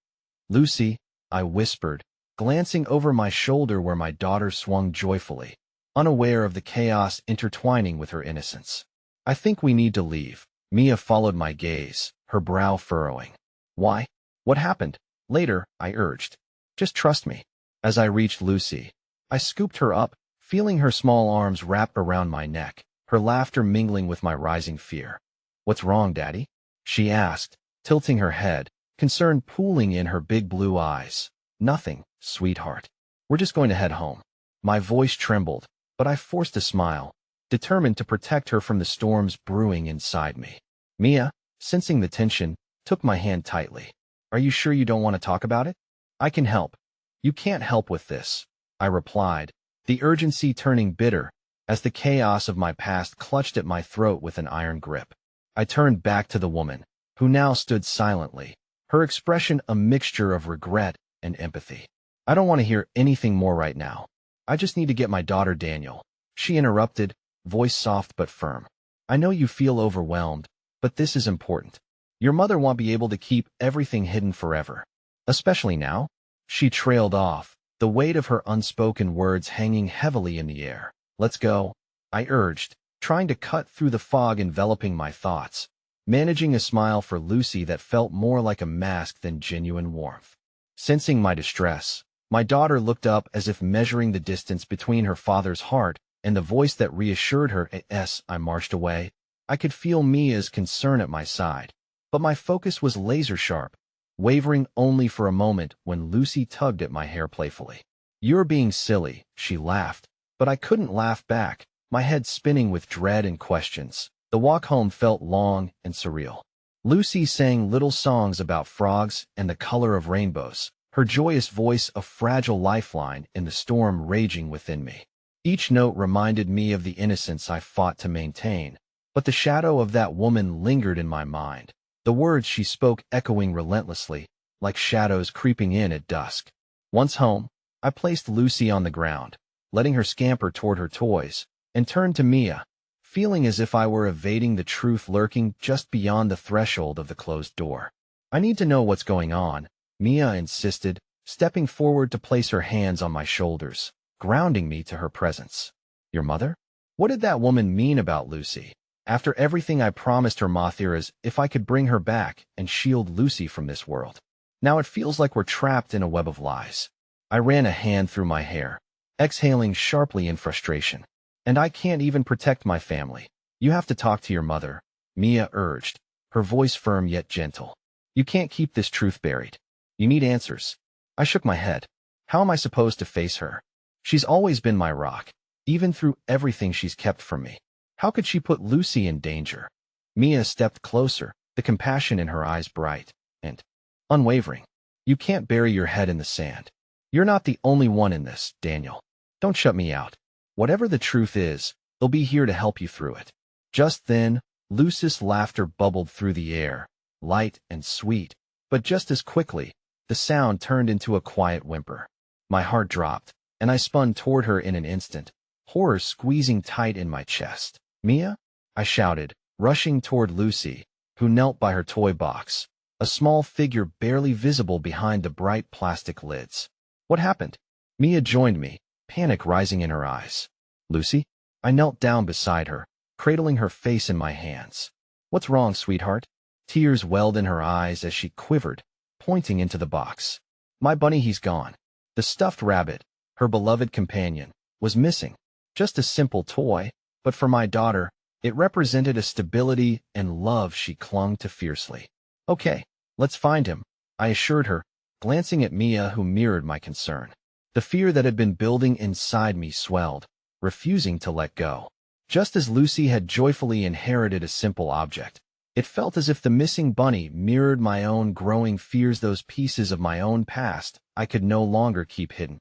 Lucy, I whispered, glancing over my shoulder where my daughter swung joyfully, unaware of the chaos intertwining with her innocence. I think we need to leave. Mia followed my gaze, her brow furrowing. Why? What happened? Later, I urged. Just trust me. As I reached Lucy, I scooped her up, feeling her small arms wrap around my neck, her laughter mingling with my rising fear. What's wrong, Daddy? She asked, tilting her head, concern pooling in her big blue eyes. Nothing, sweetheart. We're just going to head home. My voice trembled, but I forced a smile, determined to protect her from the storms brewing inside me. Mia, sensing the tension, took my hand tightly. Are you sure you don't want to talk about it? I can help. You can't help with this, I replied, the urgency turning bitter as the chaos of my past clutched at my throat with an iron grip. I turned back to the woman, who now stood silently, her expression a mixture of regret and empathy. I don't want to hear anything more right now. I just need to get my daughter Daniel. She interrupted, voice soft but firm. I know you feel overwhelmed, but this is important. Your mother won't be able to keep everything hidden forever. Especially now. She trailed off, the weight of her unspoken words hanging heavily in the air. Let's go, I urged, trying to cut through the fog enveloping my thoughts, managing a smile for Lucy that felt more like a mask than genuine warmth. Sensing my distress, my daughter looked up as if measuring the distance between her father's heart and the voice that reassured her. As I marched away, I could feel Mia's concern at my side, but my focus was laser-sharp, wavering only for a moment when Lucy tugged at my hair playfully. "You're being silly," she laughed, but I couldn't laugh back, my head spinning with dread and questions. The walk home felt long and surreal. Lucy sang little songs about frogs and the color of rainbows, her joyous voice a fragile lifeline in the storm raging within me. Each note reminded me of the innocence I fought to maintain, but the shadow of that woman lingered in my mind, the words she spoke echoing relentlessly, like shadows creeping in at dusk. Once home, I placed Lucy on the ground, letting her scamper toward her toys, and turned to Mia, feeling as if I were evading the truth lurking just beyond the threshold of the closed door. "I need to know what's going on," Mia insisted, stepping forward to place her hands on my shoulders, grounding me to her presence. "Your mother? What did that woman mean about Lucy? After everything I promised her Mothera's if I could bring her back and shield Lucy from this world. Now it feels like we're trapped in a web of lies." I ran a hand through my hair, exhaling sharply in frustration. "And I can't even protect my family. You have to talk to your mother," Mia urged, her voice firm yet gentle. "You can't keep this truth buried. You need answers." I shook my head. How am I supposed to face her? She's always been my rock, even through everything she's kept from me. How could she put Lucy in danger? Mia stepped closer, the compassion in her eyes bright and unwavering. "You can't bury your head in the sand. You're not the only one in this, Daniel. Don't shut me out. Whatever the truth is, they'll be here to help you through it." Just then, Lucy's laughter bubbled through the air, light and sweet, but just as quickly, the sound turned into a quiet whimper. My heart dropped, and I spun toward her in an instant, horror squeezing tight in my chest. "Mia?" I shouted, rushing toward Lucy, who knelt by her toy box, a small figure barely visible behind the bright plastic lids. "What happened?" Mia joined me, panic rising in her eyes. "Lucy?" I knelt down beside her, cradling her face in my hands. "What's wrong, sweetheart?" Tears welled in her eyes as she quivered, pointing into the box. "My bunny, he's gone." The stuffed rabbit, her beloved companion, was missing. Just a simple toy, but for my daughter, it represented a stability and love she clung to fiercely. "Okay, let's find him," I assured her, glancing at Mia who mirrored my concern. The fear that had been building inside me swelled, refusing to let go. Just as Lucy had joyfully inherited a simple object, it felt as if the missing bunny mirrored my own growing fears, those pieces of my own past I could no longer keep hidden.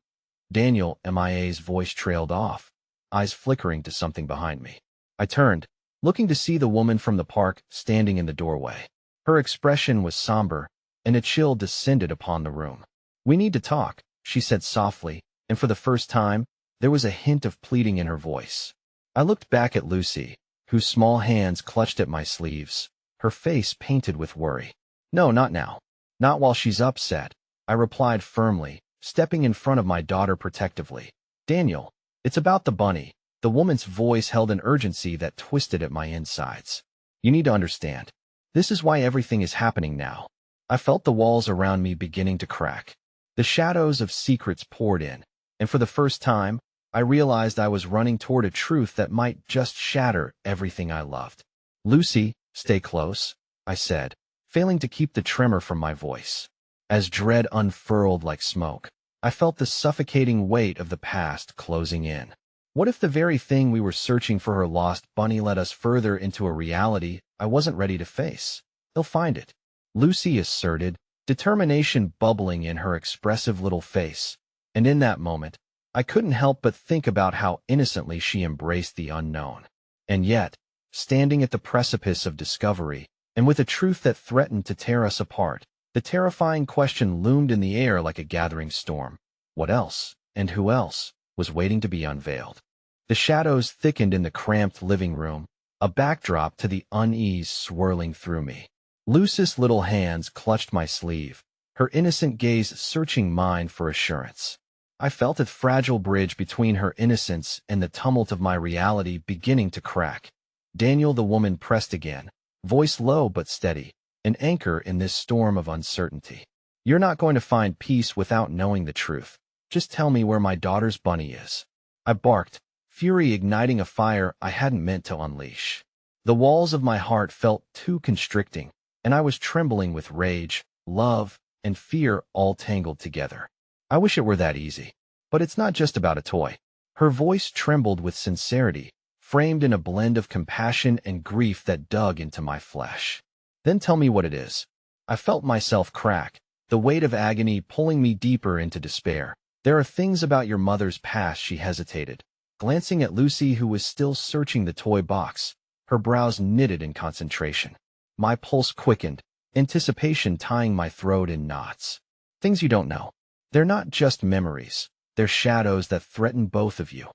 "Daniel," MIA's voice trailed off, eyes flickering to something behind me. I turned, looking to see the woman from the park standing in the doorway. Her expression was somber, and a chill descended upon the room. "We need to talk," she said softly, and for the first time, there was a hint of pleading in her voice. I looked back at Lucy, whose small hands clutched at my sleeves, her face painted with worry. "No, not now. Not while she's upset," I replied firmly, stepping in front of my daughter protectively. "Daniel, it's about the bunny." The woman's voice held an urgency that twisted at my insides. "You need to understand. This is why everything is happening now." I felt the walls around me beginning to crack. The shadows of secrets poured in, and for the first time, I realized I was running toward a truth that might just shatter everything I loved. "Lucy, stay close," I said, failing to keep the tremor from my voice. As dread unfurled like smoke, I felt the suffocating weight of the past closing in. What if the very thing we were searching for, her lost bunny, led us further into a reality I wasn't ready to face? "They'll find it," Lucy asserted, determination bubbling in her expressive little face, and in that moment, I couldn't help but think about how innocently she embraced the unknown. And yet, standing at the precipice of discovery, and with a truth that threatened to tear us apart, the terrifying question loomed in the air like a gathering storm. What else, and who else, was waiting to be unveiled? The shadows thickened in the cramped living room, a backdrop to the unease swirling through me. Lucy's little hands clutched my sleeve, her innocent gaze searching mine for assurance. I felt a fragile bridge between her innocence and the tumult of my reality beginning to crack. Daniel, the woman pressed again, voice low but steady, an anchor in this storm of uncertainty. You're not going to find peace without knowing the truth. Just tell me where my daughter's bunny is. I barked, fury igniting a fire I hadn't meant to unleash. The walls of my heart felt too constricting, and I was trembling with rage, love, and fear all tangled together. I wish it were that easy. But it's not just about a toy. Her voice trembled with sincerity, framed in a blend of compassion and grief that dug into my flesh. Then tell me what it is. I felt myself crack, the weight of agony pulling me deeper into despair. There are things about your mother's past. She hesitated, glancing at Lucy, who was still searching the toy box, her brows knitted in concentration. My pulse quickened, anticipation tying my throat in knots. Things you don't know. They're not just memories. They're shadows that threaten both of you.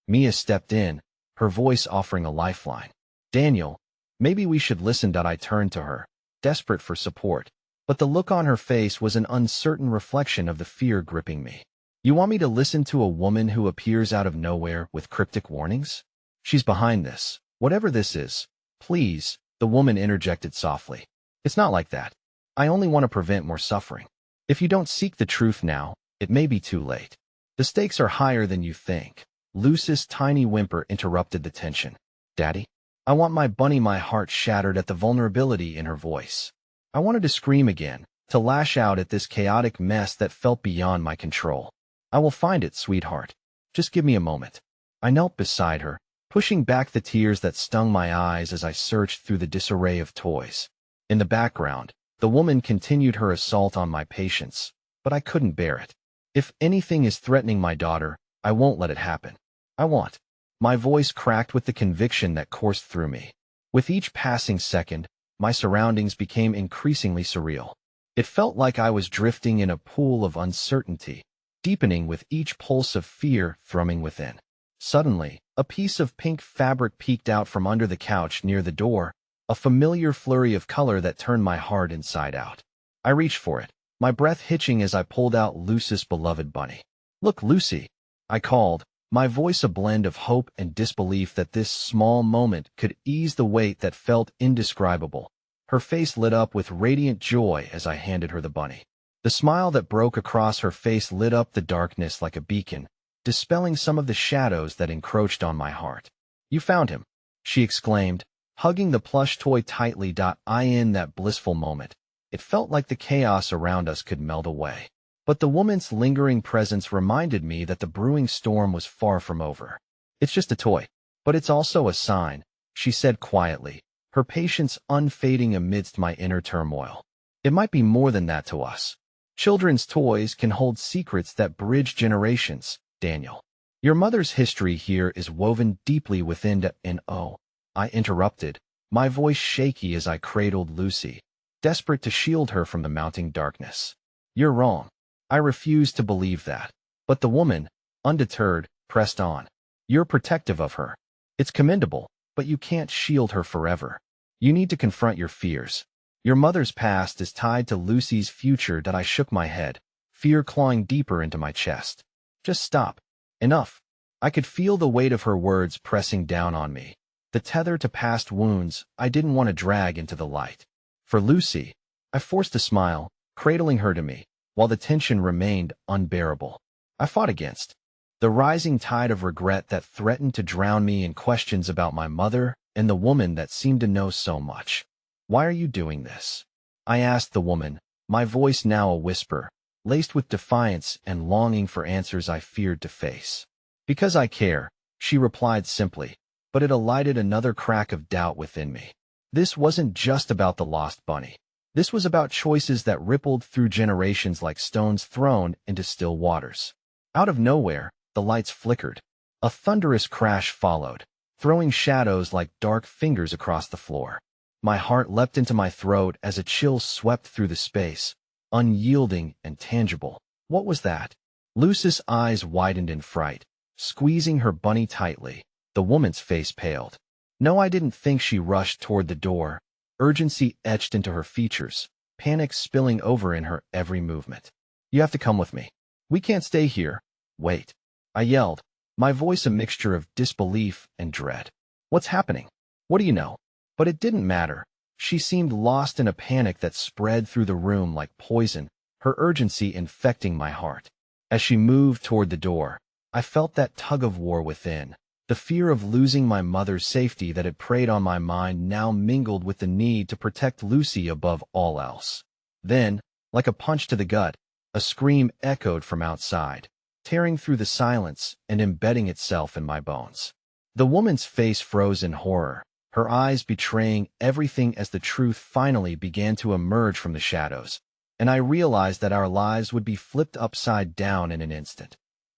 Mia stepped in, her voice offering a lifeline. Daniel, maybe we should listen. I turned to her, desperate for support, but the look on her face was an uncertain reflection of the fear gripping me. You want me to listen to a woman who appears out of nowhere with cryptic warnings? She's behind this. Whatever this is. Please, the woman interjected softly. It's not like that. I only want to prevent more suffering. If you don't seek the truth now, it may be too late. The stakes are higher than you think. Lucy's tiny whimper interrupted the tension. Daddy? I want my bunny. My heart shattered at the vulnerability in her voice. I wanted to scream again, to lash out at this chaotic mess that felt beyond my control. I will find it, sweetheart. Just give me a moment. I knelt beside her, pushing back the tears that stung my eyes as I searched through the disarray of toys. In the background, the woman continued her assault on my patience, but I couldn't bear it. If anything is threatening my daughter, I won't let it happen. I won't. My voice cracked with the conviction that coursed through me. With each passing second, my surroundings became increasingly surreal. It felt like I was drifting in a pool of uncertainty, deepening with each pulse of fear thrumming within. Suddenly, a piece of pink fabric peeked out from under the couch near the door, a familiar flurry of color that turned my heart inside out. I reached for it, my breath hitching as I pulled out Lucy's beloved bunny. Look, Lucy, I called, my voice a blend of hope and disbelief that this small moment could ease the weight that felt indescribable. Her face lit up with radiant joy as I handed her the bunny. The smile that broke across her face lit up the darkness like a beacon, dispelling some of the shadows that encroached on my heart. You found him, she exclaimed, hugging the plush toy tightly. In that blissful moment, it felt like the chaos around us could melt away. But the woman's lingering presence reminded me that the brewing storm was far from over. It's just a toy, but it's also a sign, she said quietly, her patience unfading amidst my inner turmoil. It might be more than that to us. Children's toys can hold secrets that bridge generations, Daniel. Your mother's history here is woven deeply within I interrupted, my voice shaky as I cradled Lucy, desperate to shield her from the mounting darkness. You're wrong. I refused to believe that. But the woman, undeterred, pressed on. You're protective of her. It's commendable, but you can't shield her forever. You need to confront your fears. Your mother's past is tied to Lucy's future. I shook my head, fear clawing deeper into my chest. Just stop. Enough. I could feel the weight of her words pressing down on me. The tether to past wounds I didn't want to drag into the light. For Lucy, I forced a smile, cradling her to me, while the tension remained unbearable. I fought against the rising tide of regret that threatened to drown me in questions about my mother and the woman that seemed to know so much. Why are you doing this? I asked the woman, my voice now a whisper, laced with defiance and longing for answers I feared to face. Because I care, she replied simply, but it alighted another crack of doubt within me. This wasn't just about the lost bunny. This was about choices that rippled through generations like stones thrown into still waters. Out of nowhere, the lights flickered. A thunderous crash followed, throwing shadows like dark fingers across the floor. My heart leapt into my throat as a chill swept through the space, unyielding and tangible. What was that? Lucy's eyes widened in fright, squeezing her bunny tightly. The woman's face paled. No, I didn't think. She rushed toward the door, urgency etched into her features, panic spilling over in her every movement. You have to come with me. We can't stay here. Wait, I yelled, my voice a mixture of disbelief and dread. What's happening? What do you know? But it didn't matter. She seemed lost in a panic that spread through the room like poison, her urgency infecting my heart. As she moved toward the door, I felt that tug of war within. The fear of losing my mother's safety that had preyed on my mind now mingled with the need to protect Lucy above all else. Then, like a punch to the gut, a scream echoed from outside, tearing through the silence and embedding itself in my bones. The woman's face froze in horror, her eyes betraying everything as the truth finally began to emerge from the shadows, and I realized that our lives would be flipped upside down in an instant.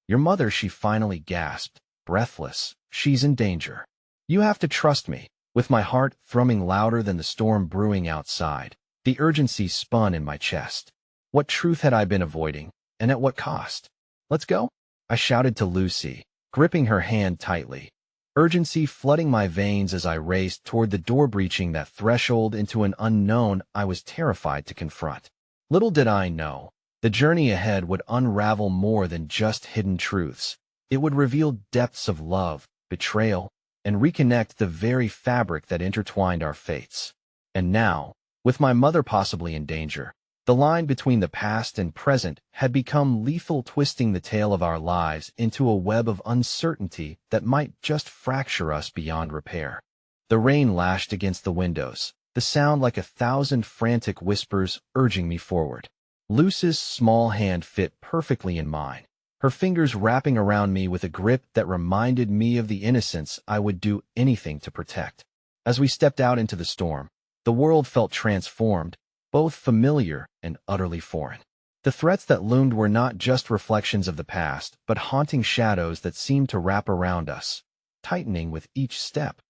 Your mother, she finally gasped, breathless. She's in danger. You have to trust me. With my heart thrumming louder than the storm brewing outside, the urgency spun in my chest. What truth had I been avoiding, and at what cost? Let's go, I shouted to Lucy, gripping her hand tightly. Urgency flooding my veins as I raced toward the door, breaching that threshold into an unknown I was terrified to confront. Little did I know, the journey ahead would unravel more than just hidden truths. It would reveal depths of love, betrayal, and reconnect the very fabric that intertwined our fates. And now, with my mother possibly in danger, the line between the past and present had become lethal, twisting the tale of our lives into a web of uncertainty that might just fracture us beyond repair. The rain lashed against the windows, the sound like 1,000 frantic whispers urging me forward. Lucy's small hand fit perfectly in mine, her fingers wrapping around me with a grip that reminded me of the innocence I would do anything to protect. As we stepped out into the storm, the world felt transformed, both familiar and utterly foreign. The threats that loomed were not just reflections of the past, but haunting shadows that seemed to wrap around us, tightening with each step.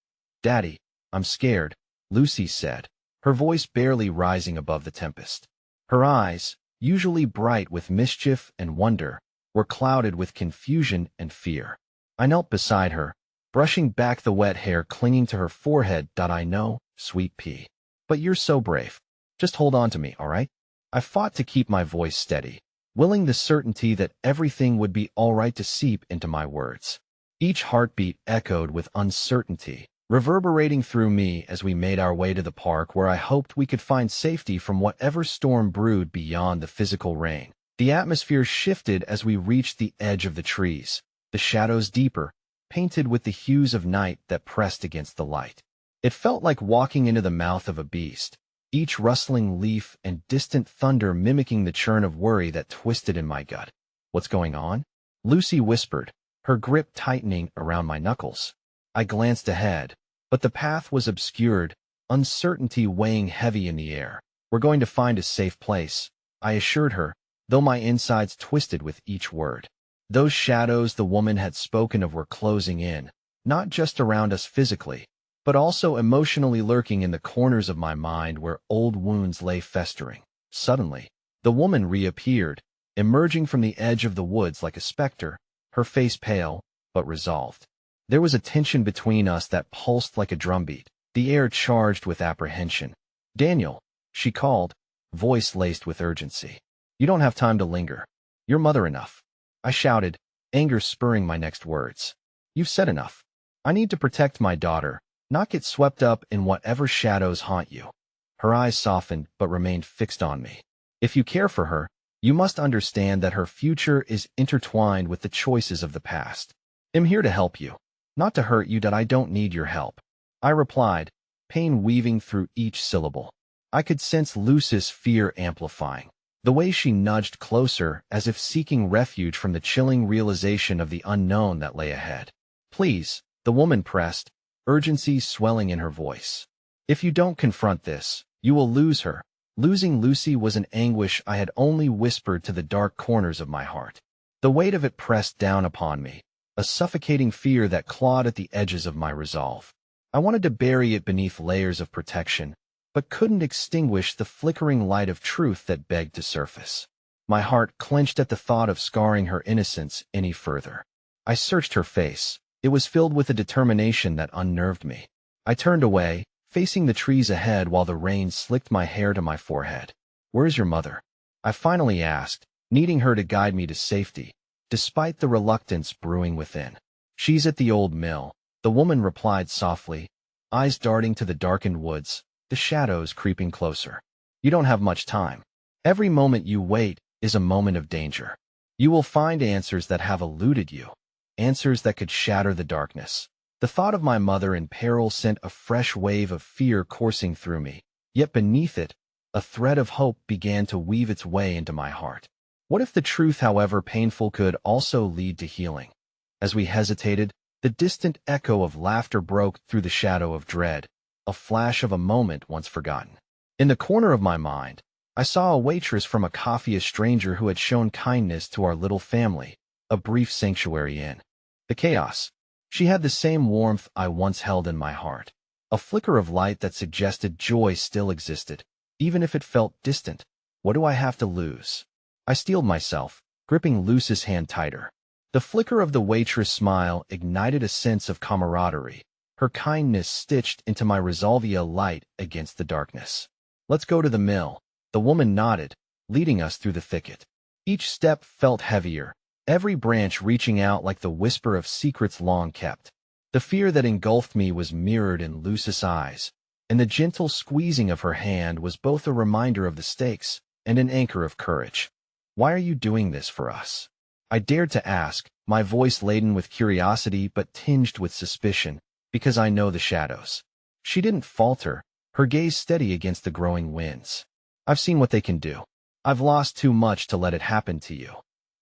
"Daddy, I'm scared," Lucy said, her voice barely rising above the tempest. Her eyes, usually bright with mischief and wonder, were clouded with confusion and fear. I knelt beside her, brushing back the wet hair clinging to her forehead. "I know, sweet pea. But you're so brave. Just hold on to me, all right?" I fought to keep my voice steady, willing the certainty that everything would be all right to seep into my words. Each heartbeat echoed with uncertainty, reverberating through me as we made our way to the park, where I hoped we could find safety from whatever storm brewed beyond the physical rain. The atmosphere shifted as we reached the edge of the trees, the shadows deeper, painted with the hues of night that pressed against the light. It felt like walking into the mouth of a beast, each rustling leaf and distant thunder mimicking the churn of worry that twisted in my gut. "What's going on?" Lucy whispered, her grip tightening around my knuckles. I glanced ahead, but the path was obscured, uncertainty weighing heavy in the air. "We're going to find a safe place," I assured her, though my insides twisted with each word. Those shadows the woman had spoken of were closing in, not just around us physically, but also emotionally, lurking in the corners of my mind where old wounds lay festering. Suddenly, the woman reappeared, emerging from the edge of the woods like a specter, her face pale, but resolved. There was a tension between us that pulsed like a drumbeat, the air charged with apprehension. "Daniel," she called, voice laced with urgency. "You don't have time to linger. You're mother enough." I shouted, anger spurring my next words. "You've said enough. I need to protect my daughter, not get swept up in whatever shadows haunt you." Her eyes softened but remained fixed on me. "If you care for her, you must understand that her future is intertwined with the choices of the past. I'm here to help you, not to hurt you. I don't need your help," I replied, pain weaving through each syllable. I could sense Lucy's fear amplifying, the way she nudged closer as if seeking refuge from the chilling realization of the unknown that lay ahead. "Please," the woman pressed, urgency swelling in her voice. "If you don't confront this, you will lose her." Losing Lucy was an anguish I had only whispered to the dark corners of my heart. The weight of it pressed down upon me, a suffocating fear that clawed at the edges of my resolve. I wanted to bury it beneath layers of protection, but couldn't extinguish the flickering light of truth that begged to surface. My heart clenched at the thought of scarring her innocence any further. I searched her face. It was filled with a determination that unnerved me. I turned away, facing the trees ahead while the rain slicked my hair to my forehead. "Where's your mother?" I finally asked, needing her to guide me to safety. despite the reluctance brewing within. "She's at the old mill," the woman replied softly, eyes darting to the darkened woods, the shadows creeping closer. "You don't have much time. Every moment you wait is a moment of danger. You will find answers that have eluded you, answers that could shatter the darkness." The thought of my mother in peril sent a fresh wave of fear coursing through me, yet beneath it, a thread of hope began to weave its way into my heart. What if the truth, however painful, could also lead to healing? As we hesitated, the distant echo of laughter broke through the shadow of dread, a flash of a moment once forgotten. In the corner of my mind, I saw a waitress from a café, a stranger who had shown kindness to our little family, a brief sanctuary in the chaos. She had the same warmth I once held in my heart, a flicker of light that suggested joy still existed, even if it felt distant. What do I have to lose? I steeled myself, gripping Lucy's hand tighter. The flicker of the waitress' smile ignited a sense of camaraderie, her kindness stitched into my resolve, a light against the darkness. "Let's go to the mill," the woman nodded, leading us through the thicket. Each step felt heavier, every branch reaching out like the whisper of secrets long kept. The fear that engulfed me was mirrored in Lucy's eyes, and the gentle squeezing of her hand was both a reminder of the stakes and an anchor of courage. "Why are you doing this for us?" I dared to ask, my voice laden with curiosity but tinged with suspicion, "Because I know the shadows." She didn't falter, her gaze steady against the growing winds. "I've seen what they can do. I've lost too much to let it happen to you."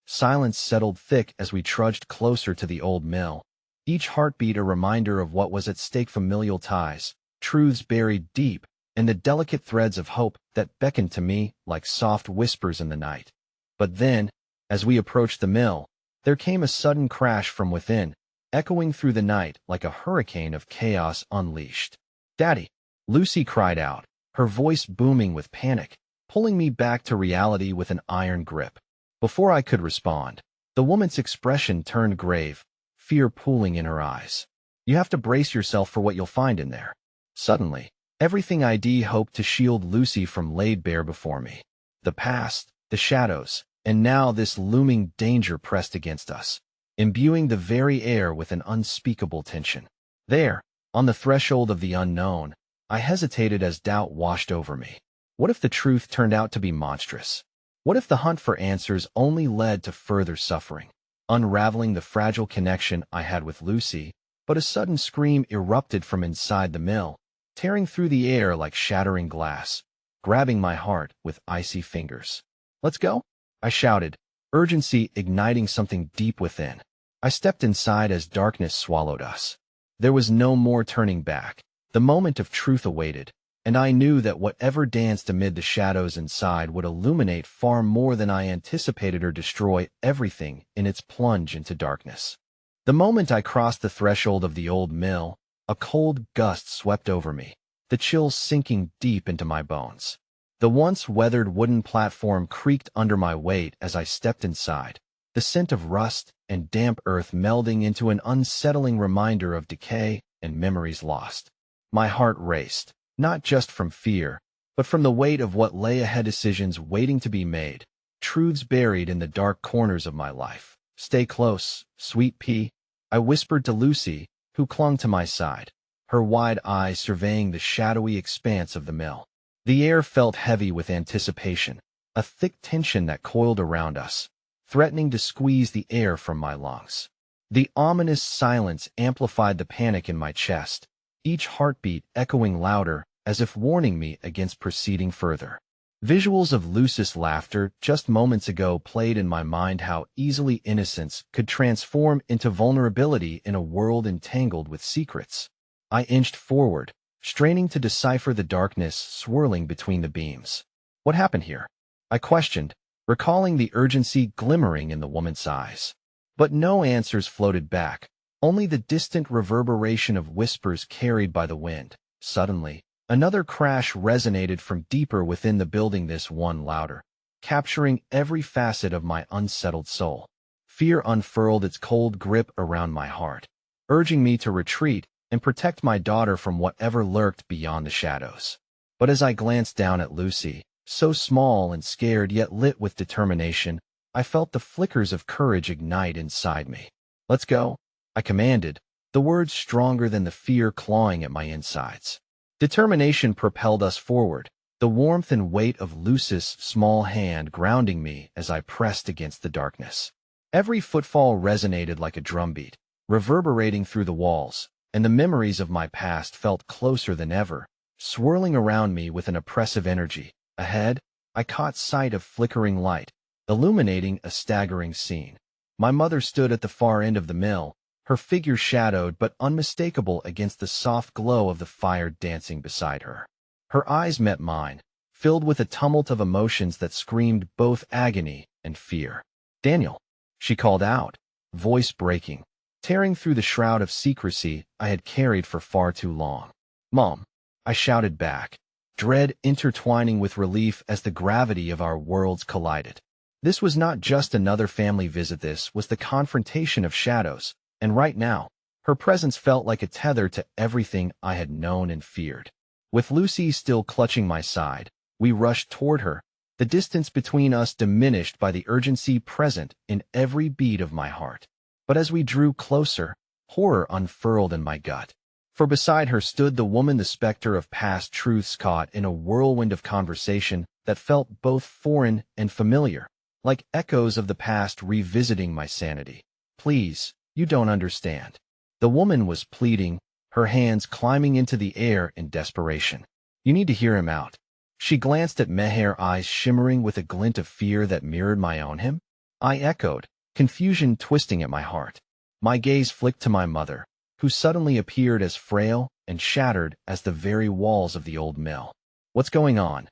Silence settled thick as we trudged closer to the old mill, each heartbeat a reminder of what was at stake: familial ties, truths buried deep, and the delicate threads of hope that beckoned to me like soft whispers in the night. But then, as we approached the mill, there came a sudden crash from within, echoing through the night like a hurricane of chaos unleashed. "Daddy!" Lucy cried out, her voice booming with panic, pulling me back to reality with an iron grip. Before I could respond, the woman's expression turned grave, fear pooling in her eyes. "You have to brace yourself for what you'll find in there." Suddenly, everything I'd hoped to shield Lucy from laid bare before me. The past, the shadows, and now this looming danger pressed against us, imbuing the very air with an unspeakable tension. There, on the threshold of the unknown, I hesitated as doubt washed over me. What if the truth turned out to be monstrous? What if the hunt for answers only led to further suffering? Unraveling the fragile connection I had with Lucy, but a sudden scream erupted from inside the mill, tearing through the air like shattering glass, grabbing my heart with icy fingers. "Let's go," I shouted, urgency igniting something deep within. I stepped inside as darkness swallowed us. There was no more turning back. The moment of truth awaited, and I knew that whatever danced amid the shadows inside would illuminate far more than I anticipated or destroy everything in its plunge into darkness. The moment I crossed the threshold of the old mill, a cold gust swept over me, the chills sinking deep into my bones. The once weathered wooden platform creaked under my weight as I stepped inside, the scent of rust and damp earth melding into an unsettling reminder of decay and memories lost. My heart raced, not just from fear, but from the weight of what lay ahead, decisions waiting to be made, truths buried in the dark corners of my life. "Stay close, sweet pea," I whispered to Lucy, who clung to my side, her wide eyes surveying the shadowy expanse of the mill. The air felt heavy with anticipation, a thick tension that coiled around us, threatening to squeeze the air from my lungs. The ominous silence amplified the panic in my chest, each heartbeat echoing louder as if warning me against proceeding further. Visuals of Lucy's laughter just moments ago played in my mind, how easily innocence could transform into vulnerability in a world entangled with secrets. I inched forward, straining to decipher the darkness swirling between the beams. "What happened here?" I questioned, recalling the urgency glimmering in the woman's eyes. But no answers floated back, only the distant reverberation of whispers carried by the wind. Suddenly, another crash resonated from deeper within the building, this one louder, capturing every facet of my unsettled soul. Fear unfurled its cold grip around my heart, urging me to retreat and protect my daughter from whatever lurked beyond the shadows. But as I glanced down at Lucy, so small and scared yet lit with determination, I felt the flickers of courage ignite inside me. "Let's go," I commanded, the words stronger than the fear clawing at my insides. Determination propelled us forward, the warmth and weight of Lucy's small hand grounding me as I pressed against the darkness. Every footfall resonated like a drumbeat, reverberating through the walls, and the memories of my past felt closer than ever, swirling around me with an oppressive energy. Ahead, I caught sight of flickering light, illuminating a staggering scene. My mother stood at the far end of the mill, her figure shadowed but unmistakable against the soft glow of the fire dancing beside her. Her eyes met mine, filled with a tumult of emotions that screamed both agony and fear. "Daniel," she called out, voice breaking, tearing through the shroud of secrecy I had carried for far too long. "Mom," I shouted back, dread intertwining with relief as the gravity of our worlds collided. This was not just another family visit, this was the confrontation of shadows, and right now, her presence felt like a tether to everything I had known and feared. With Lucy still clutching my side, we rushed toward her, the distance between us diminished by the urgency present in every beat of my heart. But as we drew closer, horror unfurled in my gut. For beside her stood the woman, the specter of past truths caught in a whirlwind of conversation that felt both foreign and familiar, like echoes of the past revisiting my sanity. "Please, you don't understand." The woman was pleading, her hands climbing into the air in desperation. "You need to hear him out." She glanced at me, her eyes shimmering with a glint of fear that mirrored my own. "Him?" I echoed, confusion twisting at my heart. My gaze flicked to my mother, who suddenly appeared as frail and shattered as the very walls of the old mill. "What's going on?"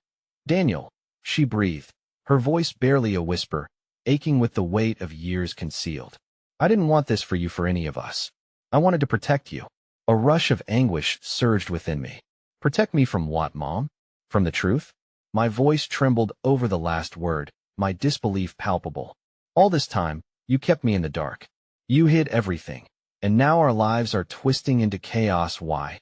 "Daniel," she breathed, her voice barely a whisper, aching with the weight of years concealed. "I didn't want this for you, for any of us. I wanted to protect you." A rush of anguish surged within me. "Protect me from what, Mom? From the truth?" My voice trembled over the last word, my disbelief palpable. "All this time, you kept me in the dark. You hid everything, and now our lives are twisting into chaos. Why?"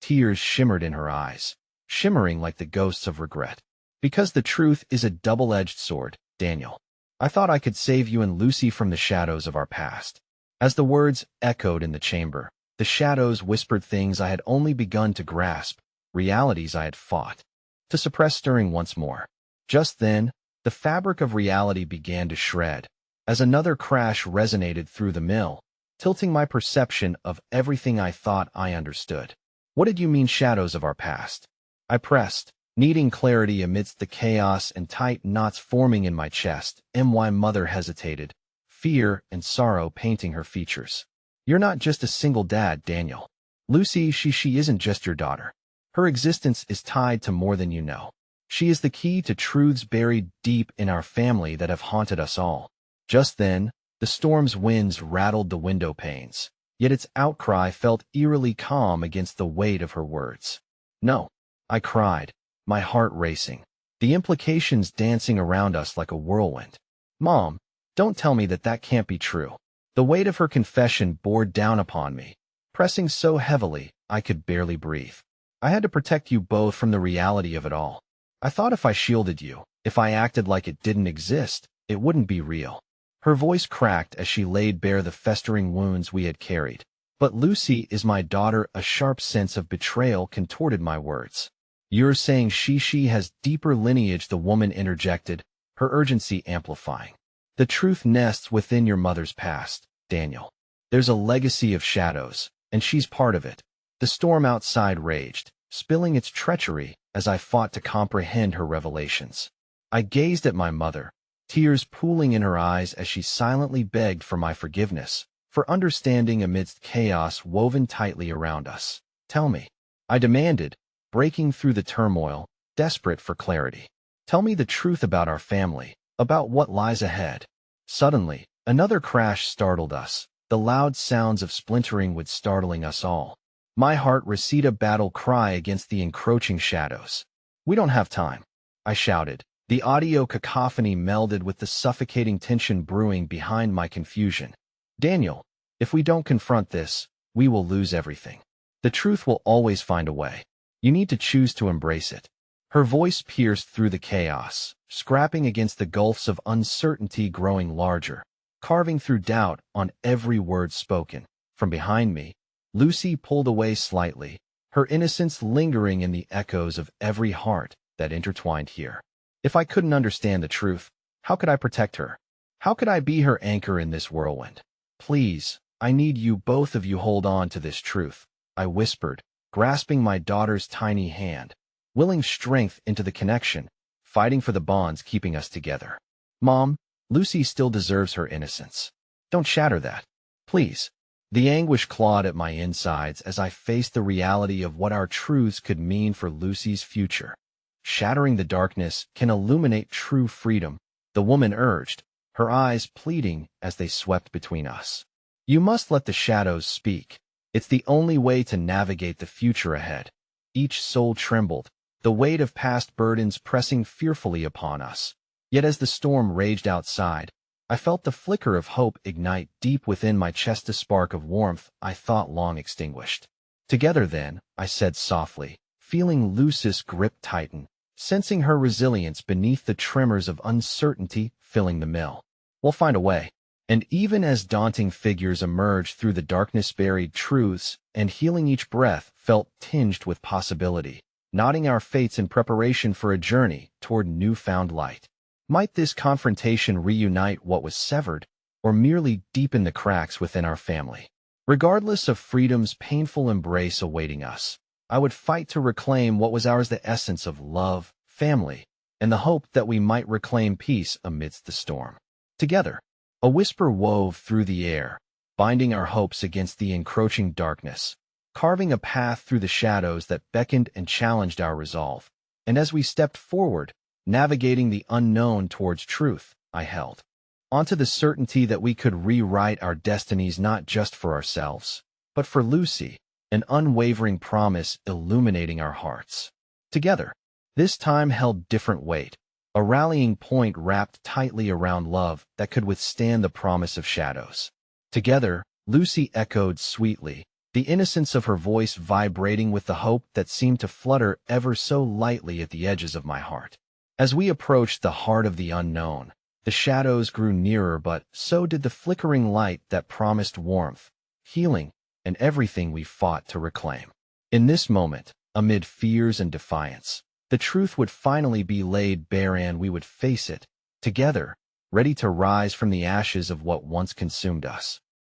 Tears shimmered in her eyes, shimmering like the ghosts of regret. "Because the truth is a double-edged sword, Daniel. I thought I could save you and Lucy from the shadows of our past." As the words echoed in the chamber, the shadows whispered things I had only begun to grasp, realities I had fought to suppress stirring once more. Just then, the fabric of reality began to shred, as another crash resonated through the mill, tilting my perception of everything I thought I understood. "What did you mean, shadows of our past?" I pressed, needing clarity amidst the chaos and tight knots forming in my chest. My mother hesitated, fear and sorrow painting her features. "You're not just a single dad, Daniel. Lucy, she isn't just your daughter. Her existence is tied to more than you know. She is the key to truths buried deep in our family that have haunted us all." Just then, the storm's winds rattled the window panes, yet its outcry felt eerily calm against the weight of her words. "No," I cried, my heart racing, the implications dancing around us like a whirlwind. "Mom, don't tell me that that can't be true." The weight of her confession bore down upon me, pressing so heavily I could barely breathe. "I had to protect you both from the reality of it all. I thought if I shielded you, if I acted like it didn't exist, it wouldn't be real." Her voice cracked as she laid bare the festering wounds we had carried. "But Lucy is my daughter." A sharp sense of betrayal contorted my words. "You're saying she has deeper lineage," the woman interjected, her urgency amplifying. "The truth nests within your mother's past, Daniel. There's a legacy of shadows, and she's part of it." The storm outside raged, spilling its treachery as I fought to comprehend her revelations. I gazed at my mother, tears pooling in her eyes as she silently begged for my forgiveness, for understanding amidst chaos woven tightly around us. "Tell me," I demanded, breaking through the turmoil, desperate for clarity. "Tell me the truth about our family, about what lies ahead." Suddenly, another crash startled us, the loud sounds of splintering wood startling us all. My heart received a battle cry against the encroaching shadows. "We don't have time," I shouted. The audio cacophony melded with the suffocating tension brewing behind my confusion. "Daniel, if we don't confront this, we will lose everything. The truth will always find a way. You need to choose to embrace it." Her voice pierced through the chaos, scrapping against the gulfs of uncertainty growing larger, carving through doubt on every word spoken. From behind me, Lucy pulled away slightly, her innocence lingering in the echoes of every heart that intertwined here. If I couldn't understand the truth, how could I protect her? How could I be her anchor in this whirlwind? Please, I need you, both of you, hold on to this truth, I whispered, grasping my daughter's tiny hand, willing strength into the connection, fighting for the bonds keeping us together. Mom, Lucy still deserves her innocence. Don't shatter that. Please. The anguish clawed at my insides as I faced the reality of what our truths could mean for Lucy's future. Shattering the darkness can illuminate true freedom, the woman urged, her eyes pleading as they swept between us. You must let the shadows speak. It's the only way to navigate the future ahead. Each soul trembled, the weight of past burdens pressing fearfully upon us. Yet as the storm raged outside, I felt the flicker of hope ignite deep within my chest, a spark of warmth I thought long extinguished. Together then, I said softly, feeling Lucy's grip tighten, sensing her resilience beneath the tremors of uncertainty filling the mill. We'll find a way. And even as daunting figures emerged through the darkness-buried truths, and healing each breath felt tinged with possibility, nodding our fates in preparation for a journey toward newfound light. Might this confrontation reunite what was severed, or merely deepen the cracks within our family? Regardless of freedom's painful embrace awaiting us, I would fight to reclaim what was ours, the essence of love, family, and the hope that we might reclaim peace amidst the storm. Together, a whisper wove through the air, binding our hopes against the encroaching darkness, carving a path through the shadows that beckoned and challenged our resolve. And as we stepped forward, navigating the unknown towards truth, I held onto the certainty that we could rewrite our destinies, not just for ourselves, but for Lucy, an unwavering promise illuminating our hearts. Together, this time held different weight, a rallying point wrapped tightly around love that could withstand the promise of shadows. Together, Lucy echoed sweetly, the innocence of her voice vibrating with the hope that seemed to flutter ever so lightly at the edges of my heart. As we approached the heart of the unknown, the shadows grew nearer, but so did the flickering light that promised warmth, healing, and everything we fought to reclaim. In this moment, amid fears and defiance, the truth would finally be laid bare, and we would face it, together, ready to rise from the ashes of what once consumed us.